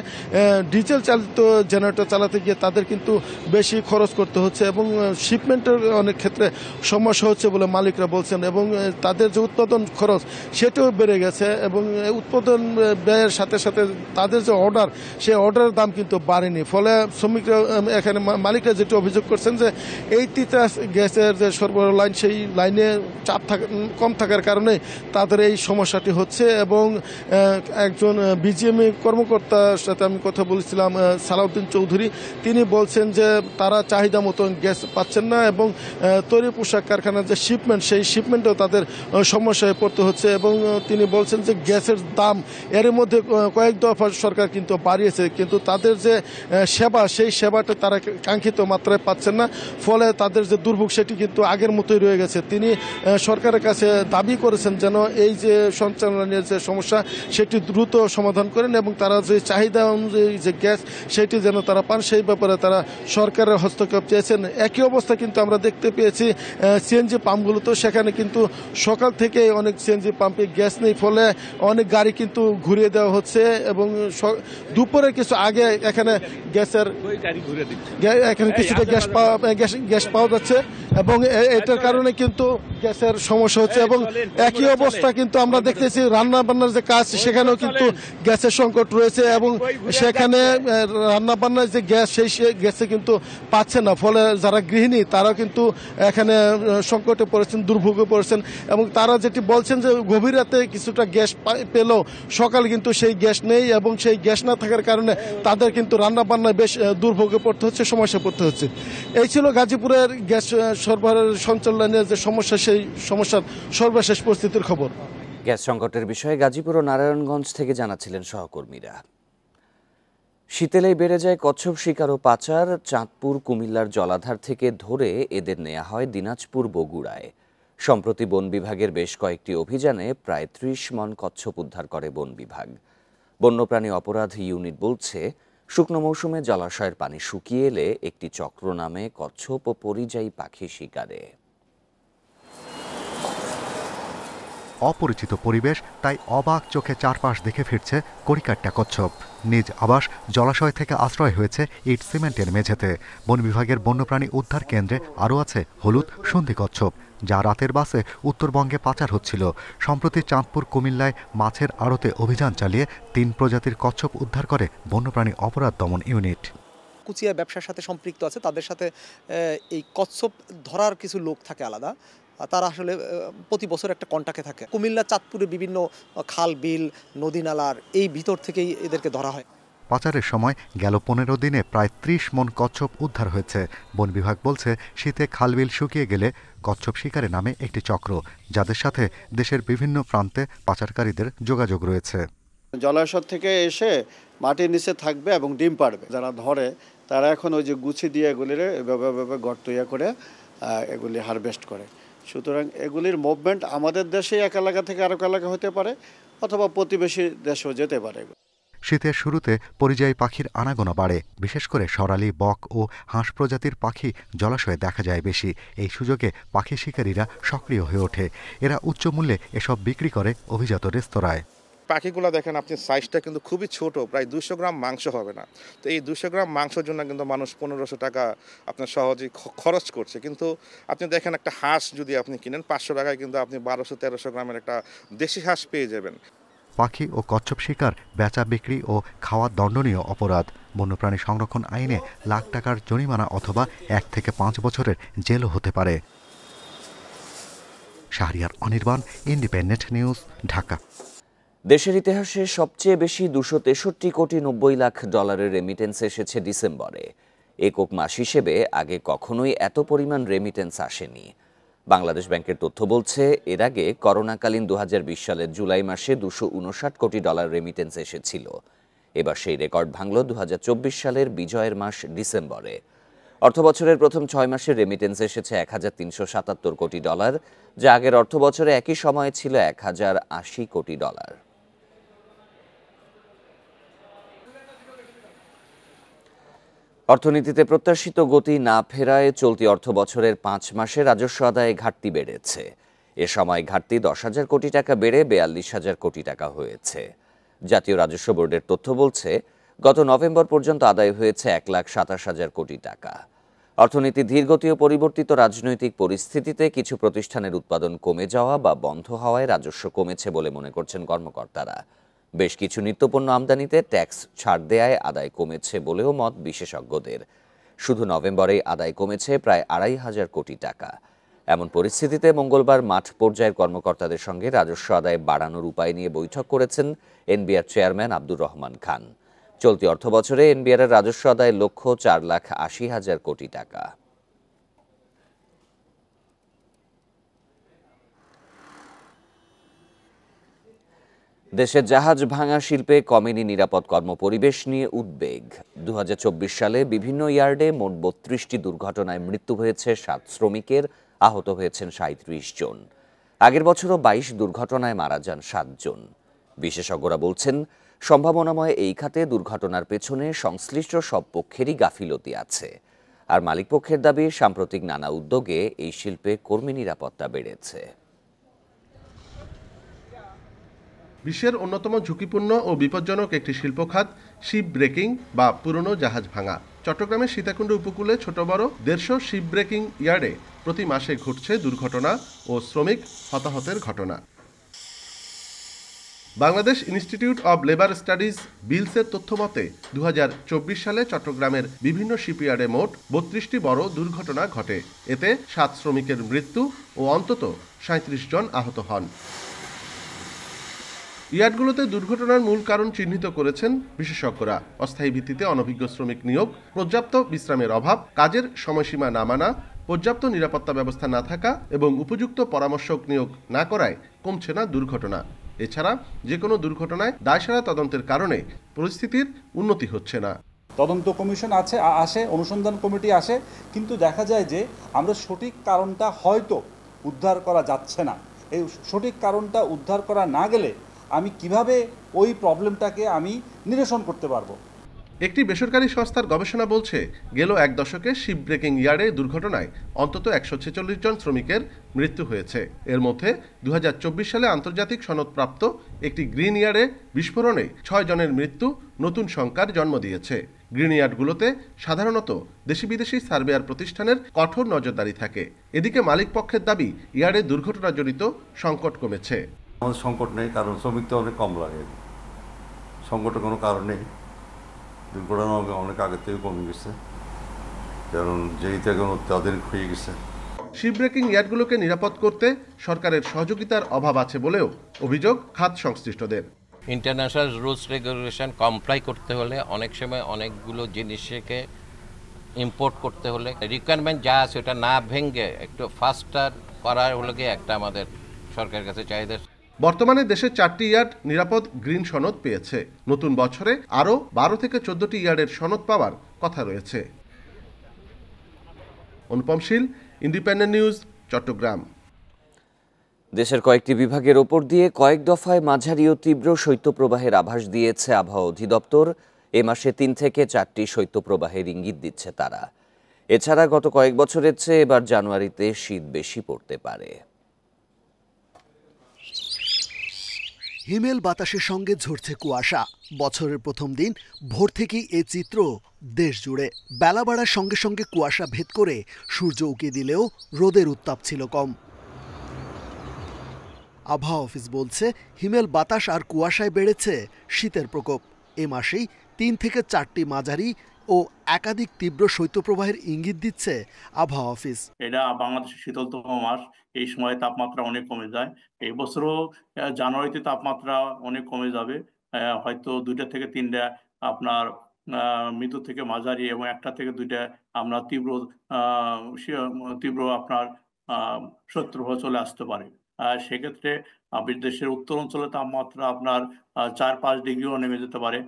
ডিজেল চালিত জেনারেটর চালাতে গিয়ে তাদের কিন্তু বেশি খরচ করতে হচ্ছে এবং শিপমেন্টের অনেক ক্ষেত্রে সমস্যা হচ্ছে বলে মালিকরা বলছেন এবং তাদের যে উৎপাদন খরচ সেটাও বেড়ে গেছে এবং উৎপাদন ব্যয়ের সাথে সাথে তাদের যে অর্ডার সেই অর্ডারের দাম কিন্তু বাড়েনি, ফলে শ্রমিকরা এখানে মালিকরা যেটি অভিযোগ করছেন যে এই তিতাস গ্যাসের যে সরবরাহ লাইন সেই লাইনে চাপ কম থাকার কারণে তাদের এই সমস্যাটি হচ্ছে এবং একজন বিজিএমই কর্মকর্তার সাথে আমি কথা বলেছিলাম, সালাউদ্দিন চৌধুরী, তিনি বলছেন যে তারা চাহিদা মতো গ্যাস পাচ্ছেন না এবং তৈরি পোশাক কারখানার যে শিপমেন্ট সেই শিপমেন্টেও তাদের সমস্যায় পড়তে হচ্ছে এবং তিনি বলছেন যে গ্যাসের দাম এর মধ্যে কয়েক দফা সরকার কিন্তু বাড়িয়েছে, কিন্তু তাদের যে সেবা সেই সেবাটা তারা কাঙ্ক্ষিত মাত্রায় পাচ্ছেন না, ফলে তাদের যে দুর্ভোগ সেটি কিন্তু আগের মতোই রয়ে গেছে। তিনি সরকারের কাছে দাবি করেছেন যেন এই যে সঞ্চালনের যে সমস্যা সেটি দ্রুত সমাধান করেন এবং তারা যে চাহিদা অনুযায়ী যে গ্যাস সেটি যেন তারা পান, সেই ব্যাপারে তারা সরকারের হস্তক্ষেপ চেয়েছেন। একই অবস্থা কিন্তু আমরা দেখতে পেয়েছি সিএনজি পাম্পগুলোতেও, সেখানে কিন্তু সকাল থেকে অনেক সিএনজি পাম্পে গ্যাস নেই, ফলে অনেক গাড়ি কিন্তু ঘুরিয়ে দেওয়া হচ্ছে এবং দুপুরের কিছু আগে এখানে গ্যাসের এখানে কিছুটা গ্যাস পাওয়া যাচ্ছে এবং এটার কারণে কিন্তু গ্যাসের সমস্যা হচ্ছে এবং একই অবস্থা কিন্তু আমরা দেখতেছি রান্না বান্নার যে কাজ সেখানেও কিন্তু গ্যাসের সংকট রয়েছে এবং সেখানে রান্না বান্নার যে গ্যাস সেই গ্যাসে কিন্তু পাচ্ছে না, ফলে যারা গৃহিণী তারাও কিন্তু এখানে সংকটে পড়েছেন, দুর্ভোগে পড়েছেন এবং তারা যেটি বলছেন যে গভীর রাতে কিছুটা গ্যাস পেলেও সকালে কিন্তু সেই গ্যাস নেই এবং সেই গ্যাস না থাকার কারণে তাদের কিন্তু রান্না বান্নায় বেশ দুর্ভোগে পড়তে হচ্ছে, সমস্যা পড়তে হচ্ছে। এই ছিল গাজীপুরের গ্যাস সরবরাহের সঞ্চালনের যে সমস্যা, সেই সমস্যার সর্বশেষ পরিস্থিতির খবর। গ্যাস সংকটের বিষয়ে গাজীপুর ও নারায়ণগঞ্জ থেকে জানাচ্ছিলেন সহকর্মীরা। শীতেলেই বেড়ে যায় কচ্ছপ শিকার ও পাচার। চাঁদপুর কুমিল্লার জলাধার থেকে ধরে এদের নেওয়া হয় দিনাজপুর বগুড়ায়। সম্প্রতি বন বিভাগের বেশ কয়েকটি অভিযানে প্রায় 30 মণ কচ্ছপ উদ্ধার করে বন বিভাগ। বন্যপ্রাণী অপরাধ ইউনিট বলছে, শুকনো মৌসুমে জলাশয়ের পানি শুকিয়ে এলে একটি চক্র নামে কচ্ছপ ও পরিযায়ী পাখি শিকারে। অপরিচিত পরিবেশ, তাই অবাক চোখে চারপাশ দেখে ফিরছে কড়িকাট্টা কচ্ছপ। নিজ আবাস জলাশয় থেকে আশ্রয় হয়েছে ইট সিমেন্টের মেঝেতে। বন বিভাগের বন্যপ্রাণী উদ্ধার কেন্দ্রে আরও আছে হলুদ সন্ধি কচ্ছপ, যা রাতের বাসে উত্তরবঙ্গে পাচার হচ্ছিল। সম্প্রতি চাঁদপুর কুমিল্লায় মাছের আড়তে অভিযান চালিয়ে ৩ প্রজাতির কচ্ছপ উদ্ধার করে বন্যপ্রাণী অপরাধ দমন ইউনিট। কুচিয়া ব্যবসার সাথে সম্পৃক্ত আছে, তাদের সাথে এই কচ্ছপ ধরার কিছু লোক থাকে আলাদা, তারা আসলে প্রতি বছর একটা কন্টাক্টে থাকে। কুমিল্লা চাঁদপুরে বিভিন্ন খাল বিল নদী নালার এই ভিতর থেকেই এদেরকে ধরা হয়। পাচারের সময় গেল 15 দিনে প্রায় 30 মন কচ্ছপ উদ্ধার হয়েছে। বন বিভাগ বলছে, শীতে খালবিল শুকিয়ে গেলে কচ্ছপ শিকারে নামে একটি চক্র, যাদের সাথে দেশের বিভিন্ন প্রান্তে পাচারকারীদের যোগাযোগ রয়েছে। জলাশয় থেকে এসে মাটির নিচে থাকবে এবং ডিম পাড়বে। যারা ধরে তারা এখন ওই যে গুছি দিয়ে এগুলির এভাবে গর্ত ইয়ে করে এগুলি হারভেস্ট করে। সুতরাং এগুলির মুভমেন্ট আমাদের দেশে এক এলাকা থেকে আরেক এলাকা হতে পারে, অথবা প্রতিবেশী দেশেও যেতে পারে। শীতের শুরুতে পরিযায়ী পাখির আনাগোনা বাড়ে, বিশেষ করে সরালি, বক ও হাঁস প্রজাতির পাখি জলাশয়ে দেখা যায় বেশি। এই সুযোগে পাখি শিকারীরা সক্রিয় হয়ে ওঠে। এরা উচ্চ মূল্যে এসব বিক্রি করে অভিজাত রেস্তোরাঁয়। পাখিগুলো দেখেন আপনি, সাইজটা কিন্তু খুবই ছোট, প্রায় 200 গ্রাম মাংস হবে না। তো এই 200 গ্রাম মাংসের জন্য কিন্তু মানুষ 1500 টাকা আপনার সহজেই খরচ করছে। কিন্তু আপনি দেখেন একটা হাঁস যদি আপনি কিনেন 500 টাকায় কিন্তু আপনি 1200-1300 গ্রামের একটা দেশি হাঁস পেয়ে যাবেন। পাখি ও কচ্ছপ শিকার, বেচা বিক্রি ও খাওয়া দণ্ডনীয় অপরাধ। বন্যপ্রাণী সংরক্ষণ আইনে লাখ টাকার জরিমানা অথবা 1 থেকে 5 বছরের জেলও হতে পারে। Shahriar Anirban, independent News, Dhaka. দেশের ইতিহাসে সবচেয়ে বেশি 263 কোটি 90 লাখ ডলারের রেমিটেন্স এসেছে ডিসেম্বরে। একক মাস হিসেবে আগে কখনোই এত পরিমাণ রেমিটেন্স আসেনি। বাংলাদেশ ব্যাংকের তথ্য বলছে, এর আগে করোনাকালীন 2020 সালের জুলাই মাসে 259 কোটি ডলার রেমিটেন্স এসেছিল। এবার সেই রেকর্ড ভাঙল 2024 সালের বিজয়ের মাস ডিসেম্বরে। অর্থবছরের প্রথম 6 মাসে রেমিটেন্স এসেছে 1377 কোটি ডলার, যা আগের অর্থবছরে একই সময়ে ছিল 1080 কোটি ডলার। অর্থনীতিতে প্রত্যাশিত গতি না ফেরায় চলতি অর্থবছরের 5 মাসে রাজস্ব আদায়ে ঘাটতি বেড়েছে। এ সময় ঘাটতি 10,000 কোটি টাকা বেড়ে 42,000 কোটি টাকা হয়েছে। জাতীয় রাজস্ব বোর্ডের তথ্য বলছে, গত নভেম্বর পর্যন্ত আদায় হয়েছে 1,27,000 কোটি টাকা। অর্থনীতি ধীরগতি ও পরিবর্তিত রাজনৈতিক পরিস্থিতিতে কিছু প্রতিষ্ঠানের উৎপাদন কমে যাওয়া বা বন্ধ হওয়ায় রাজস্ব কমেছে বলে মনে করছেন কর্মকর্তারা। বেশ কিছু নিত্যপণ্য আমদানিতে ট্যাক্স ছাড় দেয়ায় আদায় কমেছে বলেও মত বিশেষজ্ঞদের। শুধু নভেম্বরেই আদায় কমেছে প্রায় 2,500 কোটি টাকা। এমন পরিস্থিতিতে মঙ্গলবার মাঠ পর্যায়ের কর্মকর্তাদের সঙ্গে রাজস্ব আদায় বাড়ানোর উপায় নিয়ে বৈঠক করেছেন এনবিআর চেয়ারম্যান আব্দুর রহমান খান। চলতি অর্থবছরে এনবিআরের রাজস্ব আদায় লক্ষ্য 4,80,000 কোটি টাকা। দেশের জাহাজ ভাঙা শিল্পে কমেনি নিরাপদ কর্মপরিবেশ নিয়ে উদ্বেগ। 2024 সালে বিভিন্ন ইয়ার্ডে মোট 32টি দুর্ঘটনায় মৃত্যু হয়েছে 7 শ্রমিকের, আহত হয়েছেন 37 জন। আগের বছরও 22 দুর্ঘটনায় মারা যান 7 জন। বিশেষজ্ঞরা বলছেন, সম্ভাবনাময় এই খাতে দুর্ঘটনার পেছনে সংশ্লিষ্ট সব পক্ষেরই গাফিলতি আছে। আর মালিকপক্ষের দাবি, সাম্প্রতিক নানা উদ্যোগে এই শিল্পে কর্মী নিরাপত্তা বেড়েছে। বিশ্বের অন্যতম ঝুঁকিপূর্ণ ও বিপজ্জনক একটি শিল্পখাত শিপ ব্রেকিং বা পুরনো জাহাজ ভাঙা। চট্টগ্রামের সীতাকুণ্ড উপকূলে ছোট বড় 150 শিপ ব্রেকিং ইয়ার্ডে প্রতি মাসে ঘটছে দুর্ঘটনা ও শ্রমিক হতাহতের ঘটনা। Bangladesh Institute of Labour Studies বিলসের তথ্য মতে 2024 সালে চট্টগ্রামের বিভিন্ন শিপইয়ার্ডে মোট 32টি বড় দুর্ঘটনা ঘটে। এতে 7 শ্রমিকের মৃত্যু ও অন্তত 37 জন আহত হন। ইয়ার্ডগুলোতে দুর্ঘটনার মূল কারণ চিহ্নিত করেছেন বিশেষজ্ঞরা। অস্থায়ী ভিত্তিতে অনভিজ্ঞ শ্রমিক নিয়োগ, পর্যাপ্ত বিশ্রামের অভাব, কাজের সময়সীমা না মানা, পর্যাপ্ত নিরাপত্তা ব্যবস্থা না থাকা এবং উপযুক্ত পরামর্শক নিয়োগ না করায় কমছে না দুর্ঘটনা। এছাড়া যে কোনো দুর্ঘটনায় দায়সারা তদন্তের কারণে পরিস্থিতির উন্নতি হচ্ছে না। তদন্ত কমিশন আসে, অনুসন্ধান কমিটি আসে, কিন্তু দেখা যায় যে আমরা সঠিক কারণটা হয়তো উদ্ধার করা যাচ্ছে না। এই সঠিক কারণটা উদ্ধার করা না গেলে আমি কিভাবে ওই প্রবলেমটাকে আমি নিরসন করতে পারবো। একটি বেসরকারি সংস্থার গবেষণা বলছে, গেল এক দশকে শিপ ব্রেকিং ইয়ার্ডে দুর্ঘটনায় অন্তত 146 জন শ্রমিকের মৃত্যু হয়েছে। এর মধ্যে 2024 সালে আন্তর্জাতিক সনদপ্রাপ্ত একটি গ্রিন ইয়ার্ডে বিস্ফোরণে 6 জনের মৃত্যু নতুন শঙ্কার জন্ম দিয়েছে। গ্রিন ইয়ার্ডগুলোতে সাধারণত দেশি বিদেশি সার্ভেয়ার প্রতিষ্ঠানের কঠোর নজরদারি থাকে। এদিকে মালিক পক্ষের দাবি, ইয়ার্ডে দুর্ঘটনা জড়িত সংকট কমেছে। আমাদের সংকট নেই, কারণ শ্রমিক তো অনেক কম লাগে, সংকটের কোনো কারণ নেই। দুর্ঘটনা অনেক আগে থেকে কমে গেছে, কারণ যেই থেকে অত্যাধুনিক হয়ে গেছে। শিপ ব্রেকিং ইয়ার্ডগুলোকে নিরাপদ করতে সরকারের সহযোগিতার অভাব আছে বলেও অভিযোগ খাত সংশ্লিষ্টদের। ইন্টারন্যাশনাল রুলস রেগুলেশন কমপ্লাই করতে হলে অনেক সময় অনেকগুলো জিনিসকে ইম্পোর্ট করতে হলে রিকোয়ারমেন্ট যা আছে ওটা না ভেঙে একটু ফাস্টার করার হলে একটা আমাদের সরকারের কাছে চাহিদা। বর্তমানে দেশে 4টি ইয়ার্ড নিরাপদ গ্রিন সনদ পেয়েছে। নতুন বছরে আরও 12 থেকে 14টি ইয়ার্ডের সনদ পাওয়ার কথা রয়েছে। অনুপম শীল, ইন্ডিপেন্ডেন্ট নিউজ, চট্টগ্রাম। দেশের কয়েকটি বিভাগের ওপর দিয়ে কয়েক দফায় মাঝারি ও তীব্র শৈত্যপ্রবাহের আভাস দিয়েছে আবহাওয়া অধিদপ্তর। এ মাসে 3 থেকে 4টি শৈত্যপ্রবাহের ইঙ্গিত দিচ্ছে তারা। এছাড়া গত কয়েক বছরের চেয়ে এবার জানুয়ারিতে শীত বেশি পড়তে পারে। হিমেল বাতাসের সঙ্গে ঝরছে কুয়াশা। বছরের প্রথম দিন ভোর থেকেই এ চিত্র দেশ জুড়ে। বেলা বাড়ার সঙ্গে সঙ্গে কুয়াশা ভেদ করে সূর্য উঁকি দিলেও রোদের উত্তাপ ছিল কম। আবহাওয়া অফিস বলছে, হিমেল বাতাস আর কুয়াশায় বেড়েছে শীতের প্রকোপ। এ মাসেই 3 থেকে 4টি মাঝারি ও একাধিক তীব্র শৈত্যপ্রবাহের ইঙ্গিত দিচ্ছে আবহাওয়া অফিস। এটা বাংলাদেশের শীতলতম মাস, এই সময় তাপমাত্রা অনেক কমে যায়। এই বছরও জানুয়ারিতে তাপমাত্রা অনেক কমে যাবে, হয়তো 2টা থেকে 3টা আপনার মৃদু থেকে মাঝারি এবং 1টা থেকে 2টা আমরা তীব্র আপনার শৈত্যপ্রবাহ চলে আসতে পারে। সেক্ষেত্রে দেশের উত্তর অঞ্চলে তাপমাত্রা আপনার 4-5 ডিগ্রিও নেমে যেতে পারে।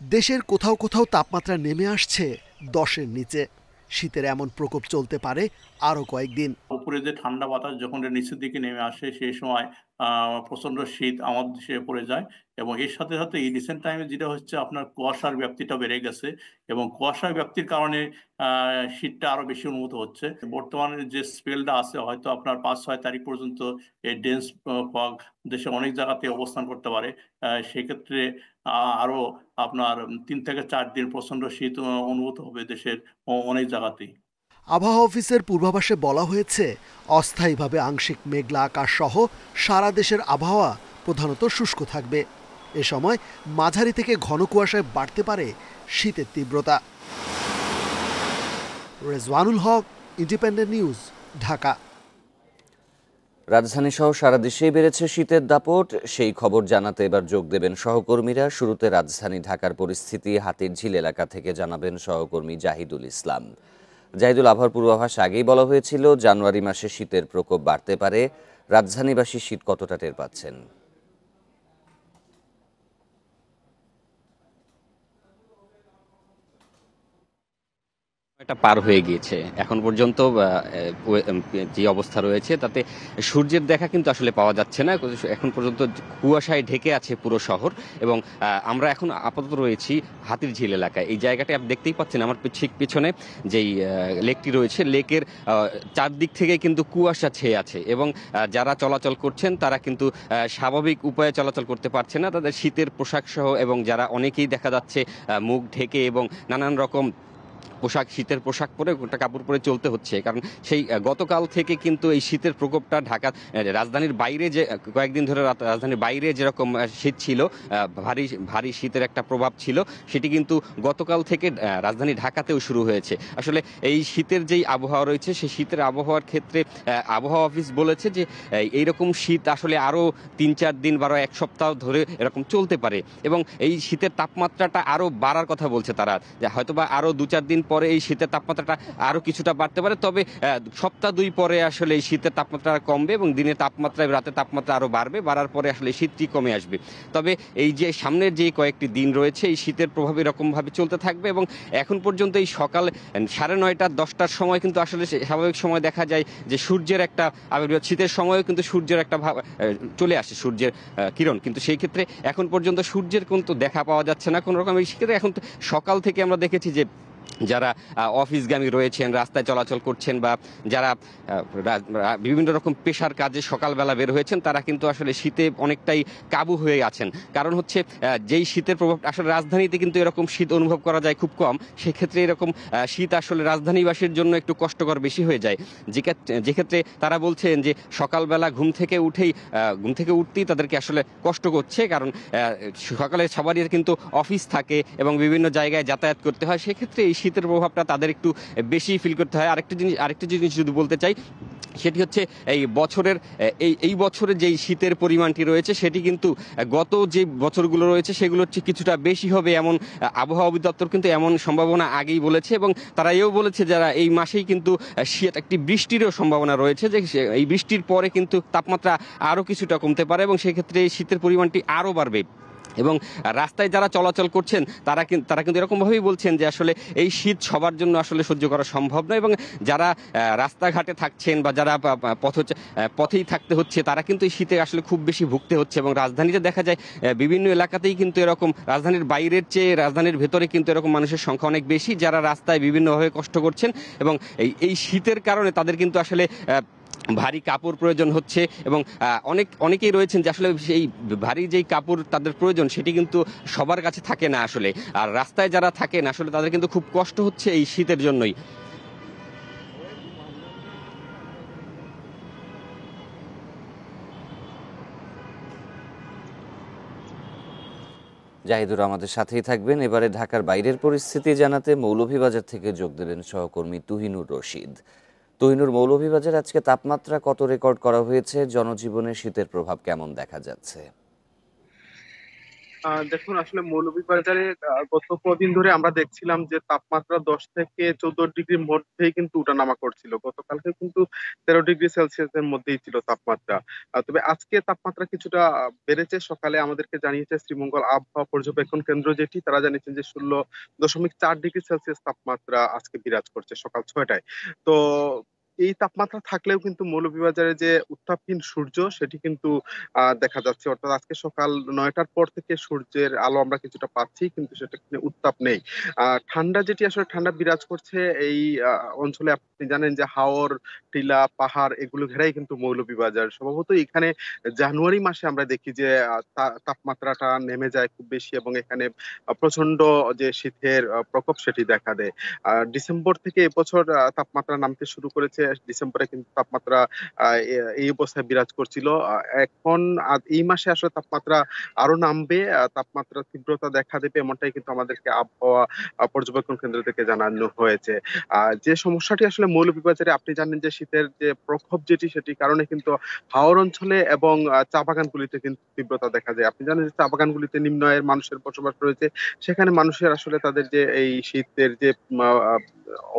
দেশের কোথাও কোথাও তাপমাত্রা নেমে আসছে 10-এর নিচে। শীতের এমন প্রকোপ চলতে পারে আরো কয়েকদিন। উপরে যে ঠান্ডা বাতাস যখন নিচের দিকে নেমে আসে, সেই সময় প্রচন্ড শীত আমাদের দেশে পড়ে যায়। এবং এর সাথে সাথে এই রিসেন্ট টাইমে যেটা হচ্ছে, আপনার কুয়াশার ব্যাপ্তিটা বেড়ে গেছে এবং কুয়াশার ব্যাপ্তির কারণে শীতটা আরো বেশি অনুভূত হচ্ছে। বর্তমানে যে স্পেলটা আছে, হয়তো আপনার 5-6 তারিখ পর্যন্ত এই ডেন্স ফগ দেশে অনেক জায়গাতে অবস্থান করতে পারে। সেক্ষেত্রে আরো আপনার 3 থেকে 4 দিন প্রচন্ড শীত অনুভূত হবে দেশের অনেক জায়গাতেই। আবহাওয়া অফিসের পূর্বাভাসে বলা হয়েছে, অস্থায়ীভাবে আংশিক মেঘলা আকাশ সহ সারা দেশের আবহাওয়া প্রধানত শুষ্ক থাকবে। এ সময় মাঝারি থেকে ঘন কুয়াশায় বাড়তে পারে শীতের তীব্রতা। রেজওয়ানুল হক, ইন্ডিপেন্ডেন্ট নিউজ, ঢাকা। রাজধানী সহ সারা দেশেই বেড়েছে শীতের দাপট। সেই খবর জানাতে এবার যোগ দেবেন সহকর্মীরা। শুরুতে রাজধানী ঢাকার পরিস্থিতি হাতিরঝিল এলাকা থেকে জানাবেন সহকর্মী জাহিদুল ইসলাম। জাহিদুল, আবহাওয়ার পূর্বাভাস আগেই বলা হয়েছিল জানুয়ারি মাসে শীতের প্রকোপ বাড়তে পারে। রাজধানীবাসী শীত কতটা টের পাচ্ছেন? এটা পার হয়ে গিয়েছে। এখন পর্যন্ত যে অবস্থা রয়েছে তাতে সূর্যের দেখা কিন্তু আসলে পাওয়া যাচ্ছে না। এখন পর্যন্ত কুয়াশায় ঢেকে আছে পুরো শহর এবং আমরা এখন আপাতত রয়েছি হাতিরঝিল এলাকায়। এই জায়গাটা আপনি দেখতেই পাচ্ছেন আমার ঠিক পিছনে যেই লেকটি রয়েছে, লেকের চারদিক থেকে কিন্তু কুয়াশা ছেয়ে আছে এবং যারা চলাচল করছেন তারা কিন্তু স্বাভাবিক উপায়ে চলাচল করতে পারছে না। তাদের শীতের পোশাক সহ এবং যারা অনেকেই দেখা যাচ্ছে মুখ ঢেকে এবং নানান রকম পোশাক, শীতের পোশাক পরে, গোটা কাপড় পরে চলতে হচ্ছে। কারণ সেই গতকাল থেকে কিন্তু এই শীতের প্রকোপটা ঢাকা রাজধানীর বাইরে, যে কয়েকদিন ধরে রাজধানীর বাইরে যেরকম শীত ছিল, ভারী শীতের একটা প্রভাব ছিল, সেটি কিন্তু গতকাল থেকে রাজধানী ঢাকাতেও শুরু হয়েছে। আসলে এই শীতের যেই আবহাওয়া রয়েছে, সেই শীতের আবহাওয়ার ক্ষেত্রে আবহাওয়া অফিস বলেছে যে এইরকম শীত আসলে আরও 3-4 দিন বা 1 সপ্তাহ ধরে এরকম চলতে পারে এবং এই শীতের তাপমাত্রাটা আরও বাড়ার কথা বলছে তারা, যে হয়তোবা আরও 2-4 দিন পরে এই শীতের তাপমাত্রাটা আরও কিছুটা বাড়তে পারে, তবে সপ্তাহ 2 পরে আসলে এই শীতের তাপমাত্রা কমবে এবং দিনের তাপমাত্রা রাতের তাপমাত্রা আরও বাড়ার পরে আসলে শীতটি কমে আসবে। তবে এই যে সামনের যে কয়েকটি দিন রয়েছে এই শীতের প্রভাব এরকমভাবে চলতে থাকবে এবং এখন পর্যন্ত এই সকাল 9:30 10টার সময় কিন্তু আসলে স্বাভাবিক সময় দেখা যায় যে সূর্যের একটা আবির্ভাব, শীতের সময়ও কিন্তু সূর্যের একটা ভাব চলে আসে, সূর্যের কিরণ, কিন্তু সেই ক্ষেত্রে এখন পর্যন্ত সূর্যের কিন্তু দেখা পাওয়া যাচ্ছে না কোনো রকম। এই ক্ষেত্রে এখন সকাল থেকে আমরা দেখেছি যে যারা অফিসগামী রয়েছেন, রাস্তায় চলাচল করছেন বা যারা বিভিন্ন রকম পেশার কাজে সকালবেলা বের হয়েছেন তারা কিন্তু আসলে শীতে অনেকটাই কাবু হয়ে আছেন। কারণ হচ্ছে যেই শীতের প্রভাব আসলে রাজধানীতে কিন্তু এরকম শীত অনুভব করা যায় খুব কম, সেক্ষেত্রে এরকম শীত আসলে রাজধানীবাসীর জন্য একটু কষ্টকর বেশি হয়ে যায়, যেক্ষেত্রে তারা বলছেন যে সকালবেলা ঘুম থেকে উঠতেই তাদেরকে আসলে কষ্ট করছে, কারণ সকালে সবারই কিন্তু অফিস থাকে এবং বিভিন্ন জায়গায় যাতায়াত করতে হয়, সেক্ষেত্রে এই শীতের প্রভাবটা তাদের একটু বেশি ফিল করতে হয়। আরেকটি জিনিস যদি বলতে চাই সেটি হচ্ছে এই বছরের যেই শীতের পরিমাণটি রয়েছে সেটি কিন্তু গত যে বছরগুলো রয়েছে সেগুলোর চেয়ে কিছুটা বেশি হবে এমন আবহাওয়া অধিদপ্তর কিন্তু এমন সম্ভাবনা আগেই বলেছে এবং তারা এও বলেছে যারা এই মাসেই কিন্তু একটি বৃষ্টিরও সম্ভাবনা রয়েছে, যে এই বৃষ্টির পরে কিন্তু তাপমাত্রা আরও কিছুটা কমতে পারে এবং সেক্ষেত্রে এই শীতের পরিমাণটি আরও বাড়বে। এবং রাস্তায় যারা চলাচল করছেন তারা কিন্তু এরকমভাবেই বলছেন যে আসলে এই শীত সবার জন্য আসলে সহ্য করা সম্ভব নয় এবং যারা রাস্তাঘাটে থাকছেন বা যারা পথেই থাকতে হচ্ছে তারা কিন্তু এই শীতে আসলে খুব বেশি ভুগতে হচ্ছে এবং রাজধানীতে দেখা যায় বিভিন্ন এলাকাতেই কিন্তু এরকম, রাজধানীর বাইরের চেয়ে রাজধানীর ভেতরে কিন্তু এরকম মানুষের সংখ্যা অনেক বেশি যারা রাস্তায় বিভিন্নভাবে কষ্ট করছেন এবং এই শীতের কারণে তাদের কিন্তু আসলে ভারী কাপড় প্রয়োজন হচ্ছে এবং অনেকেই রয়েছেন যে আসলে সেই ভারী যেই কাপড় তাদের প্রয়োজন সেটি কিন্তু সবার কাছে থাকে না আসলে, আর রাস্তায় যারা থাকেন আসলে তাদের কিন্তু খুব কষ্ট হচ্ছে এই শীতের জন্যই। জাহিদুর আমাদের সাথেই থাকবেন। এবারে ঢাকার বাইরের পরিস্থিতি জানাতে মৌলভীবাজার থেকে যোগ দিলেন সহকর্মী তুহিনুর রশিদ। তুহিনুর, মৌলভীবাজার আজকে তাপমাত্রা কত রেকর্ড করা হয়েছে, জনজীবনে শীতের প্রভাব কেমন দেখা যাচ্ছে? দেখুন, আসলে মৌলভীবাজারে গত কদিন ধরে আমরা দেখছিলাম যে তাপমাত্রা 10 থেকে 14 ডিগ্রির মধ্যেই কিন্তু উঠানামা করছিল। গতকালকে কিন্তু 13 ডিগ্রি সেলসিয়াসের মধ্যেই ছিল তাপমাত্রা। তবে আজকে তাপমাত্রা কিছুটা বেড়েছে। সকালে আমাদেরকে জানিয়েছে শ্রীমঙ্গল আবহাওয়া পর্যবেক্ষণ কেন্দ্র, যেটি তারা জানিয়েছেন যে 16.4 ডিগ্রি সেলসিয়াস তাপমাত্রা আজকে বিরাজ করছে সকাল 6টায়। তো এই তাপমাত্রা থাকলেও কিন্তু মৌলভীবাজারে যে উত্তাপহীন সূর্য সেটি কিন্তু দেখা যাচ্ছে, অর্থাৎ আজকে সকাল 9টার পর থেকে সূর্যের আলো আমরা কিছুটা পাচ্ছি, কিন্তু সেটা উত্তাপ নেই। ঠান্ডা যেটি আসলে ঠান্ডা বিরাজ করছে এই অঞ্চলে, আপনি জানেন যে হাওর, টিলা, পাহাড় এগুলো ঘেরাই কিন্তু মৌলভীবাজার। স্বভাবত এখানে জানুয়ারি মাসে আমরা দেখি যে তাপমাত্রাটা নেমে যায় খুব বেশি এবং এখানে প্রচন্ড যে শীতের প্রকোপ সেটি দেখা দেয়। ডিসেম্বর থেকে এবছর তাপমাত্রা নামতে শুরু করেছে। ডিসেম্বরে কিন্তু তাপমাত্রা এই অবস্থায় বিরাজ করছিল। এখন এই মাসে আসলে তাপমাত্রা আরো নামবে, তাপমাত্রা তীব্রতা দেখা দেবে, এমনটাই কিন্তু আমাদেরকে আবহাওয়া পর্যবেক্ষণ কেন্দ্র থেকে জানানো হয়েছে। যে সমস্যাটি আসলে মৌলভীবাজারে, আপনি জানেন যে শীতের যে প্রকোপ যেটি সেটির কারণে কিন্তু হাওর অঞ্চলে এবং চা বাগানগুলিতে কিন্তু তীব্রতা দেখা যায়। আপনি জানেন যে চা বাগানগুলিতে নিম্ন আয়ের মানুষের বসবাস রয়েছে, সেখানে মানুষের আসলে তাদের যে এই শীতের যে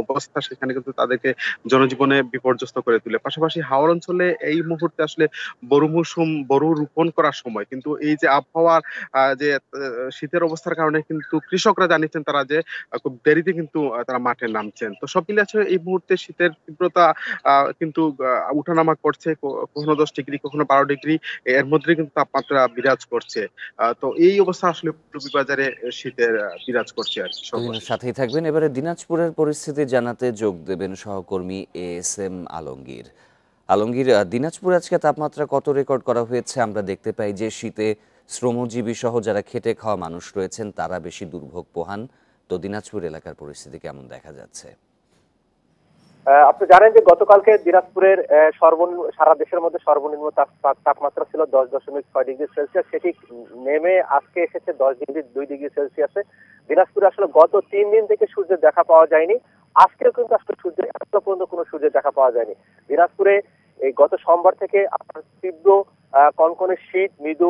অবস্থা সেখানে কিন্তু তাদেরকে জনজীবনে বিপর্যস্ত করে তোলে। পাশাপাশি হাওর অঞ্চলে এই মুহূর্তে আসলে বড় রোপণ করার সময়, কিন্তু এই যে আবহাওয়ার যে শীতের অবস্থার কারণে কিন্তু কৃষকরা জানিয়েছেন তারা যে খুব দেরিতে কিন্তু তারা মাঠে নামছেন। তো সব মিলে আছে এই মুহূর্তে শীতের তীব্রতা কিন্তু উঠানামা করছে, কখনো 10 ডিগ্রি কখনো 12 ডিগ্রি এর মধ্যে কিন্তু তাপমাত্রা বিরাজ করছে। তো এই অবস্থা আসলে বাজারে শীতের বিরাজ করছে আর কি। সাথেই থাকবেন। এবারে দিনাজপুরের পরিস্থিতি জানাতে যোগ দেবেন সহকর্মী ASM আলমগীর। আলমগীর, দিনাজপুরে আজকে তাপমাত্রা কত রেকর্ড করা হয়েছে? আমরা দেখতে পাই যে শীতে শ্রমজীবী সহ যারা খেটে খাওয়া মানুষ রয়েছেন তারা বেশি দুর্ভোগ পোহান। তো দিনাজপুর এলাকার পরিস্থিতি কেমন দেখা যাচ্ছে? আপনি জানেন যে গতকালকে দিনাজপুরের সারা দেশের মধ্যে সর্বনিম্ন তাপমাত্রা ছিল 10.6 ডিগ্রি সেলসিয়াস, সেটি নেমে আজকে এসেছে 10.2 ডিগ্রি সেলসিয়াসে। দিনাজপুরে আসলে গত 3 দিন থেকে সূর্যের দেখা পাওয়া যায়নি, আজকেও কিন্তু আসলে সূর্যের এখনো পর্যন্ত কোনো সূর্যের দেখা পাওয়া যায়নি। দিনাজপুরে এই গত সোমবার থেকে তীব্র কনকনে শীত, মৃদু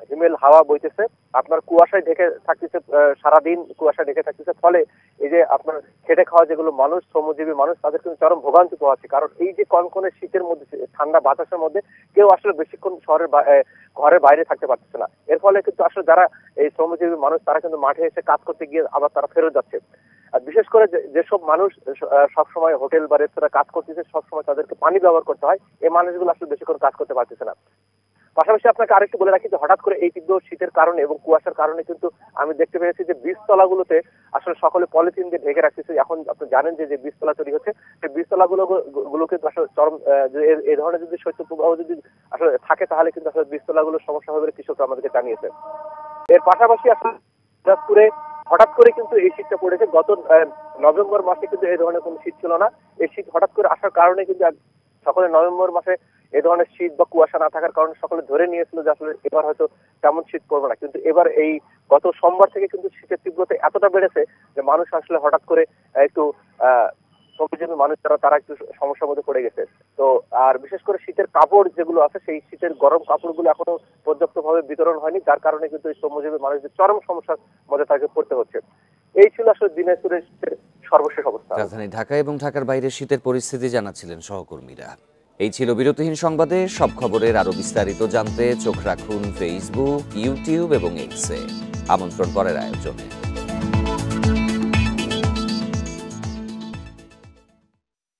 হিমেল হাওয়া বইতেছে, আপনার কুয়াশায় ঢেকে থাকতেছে, সারাদিন কুয়াশায় ঢেকে থাকতেছে। ফলে এই যে আপনার খেটে খাওয়া যেগুলো মানুষ, শ্রমজীবী মানুষ, তাদের কিন্তু চরম ভোগান্তি পোহাচ্ছে। কারণ এই যে কনকনে শীতের মধ্যে, ঠান্ডা বাতাসের মধ্যে কেউ আসলে বেশিক্ষণ ঘরের বাইরে থাকতে পারতেছে না। এর ফলে কিন্তু আসলে যারা এই শ্রমজীবী মানুষ, তারা কিন্তু মাঠে এসে কাজ করতে গিয়ে আবার তারা ফেরত যাচ্ছে। আর বিশেষ করে যেসব মানুষ সবসময় হোটেল বা রেস্তোরাঁ কাজ করতেছে, সবসময় তাদেরকে পানি ব্যবহার করতে হয়, এই মানুষগুলো আসলে বেশিক্ষণ কাজ করতে পারতেছে না। পাশাপাশি আপনাকে আরেকটু বলে রাখি যে হঠাৎ করে এই তীব্র শীতের কারণে এবং কুয়াশার কারণে কিন্তু আমি দেখতে পেয়েছি যে বীজতলাগুলোতে আসলে সকলে পলিথিন দিয়ে ঢেকে রাখতেছে। এখন আপনি জানেন যে বীজতলা তৈরি হচ্ছে, সেই বীজতলাগুলোকে আসলে চরম, এই ধরনের যদি শৈত্যপ্রবাহ যদি আসলে থাকে তাহলে কিন্তু আসলে বীজতলাগুলোর সমস্যা হবে বলে কৃষকরা আমাদেরকে জানিয়েছে। এর পাশাপাশি আসলে দিনাজপুরে হঠাৎ করে কিন্তু এই শীতটা পড়েছে। গত নভেম্বর মাসে কিন্তু এই ধরনের কোনো শীত ছিল না। এই শীত হঠাৎ করে আসার কারণে কিন্তু সকলে নভেম্বর মাসে এই ধরনের শীত বা কুয়াশা না থাকার কারণে সকলে ধরে নিয়েছিল যে আসলে এবার হয়তো তেমন শীত পড়বে না। কিন্তু এবার এই গত সোমবার থেকে কিন্তু শীতের তীব্রতা এতটা বেড়েছে যে মানুষ আসলে হঠাৎ করে একটু শ্রমজীবী মানুষ তারা একটু সমস্যার মধ্যে পড়ে গেছে। তো আর বিশেষ করে শীতের কাপড় যেগুলো আছে, সেই শীতের গরম কাপড়গুলো এখনো পর্যাপ্তভাবে বিতরণ হয়নি, যার কারণে কিন্তু এই শ্রমজীবী মানুষদের চরম সমস্যার মধ্যে তাকে পড়তে হচ্ছে। এই ছিল আসলে দিনাজপুরের সর্বশেষ অবস্থা। রাজধানী ঢাকা এবং ঢাকার বাইরে শীতের পরিস্থিতি জানাচ্ছিলেন সহকর্মীরা। এই ছিল বিরতিহীন সংবাদে। সব খবরের আরো বিস্তারিত জানতে চোখ রাখুন ফেসবুক, ইউটিউব এবং এক্সে। আমন্ত্রণ পরের আয়োজনে।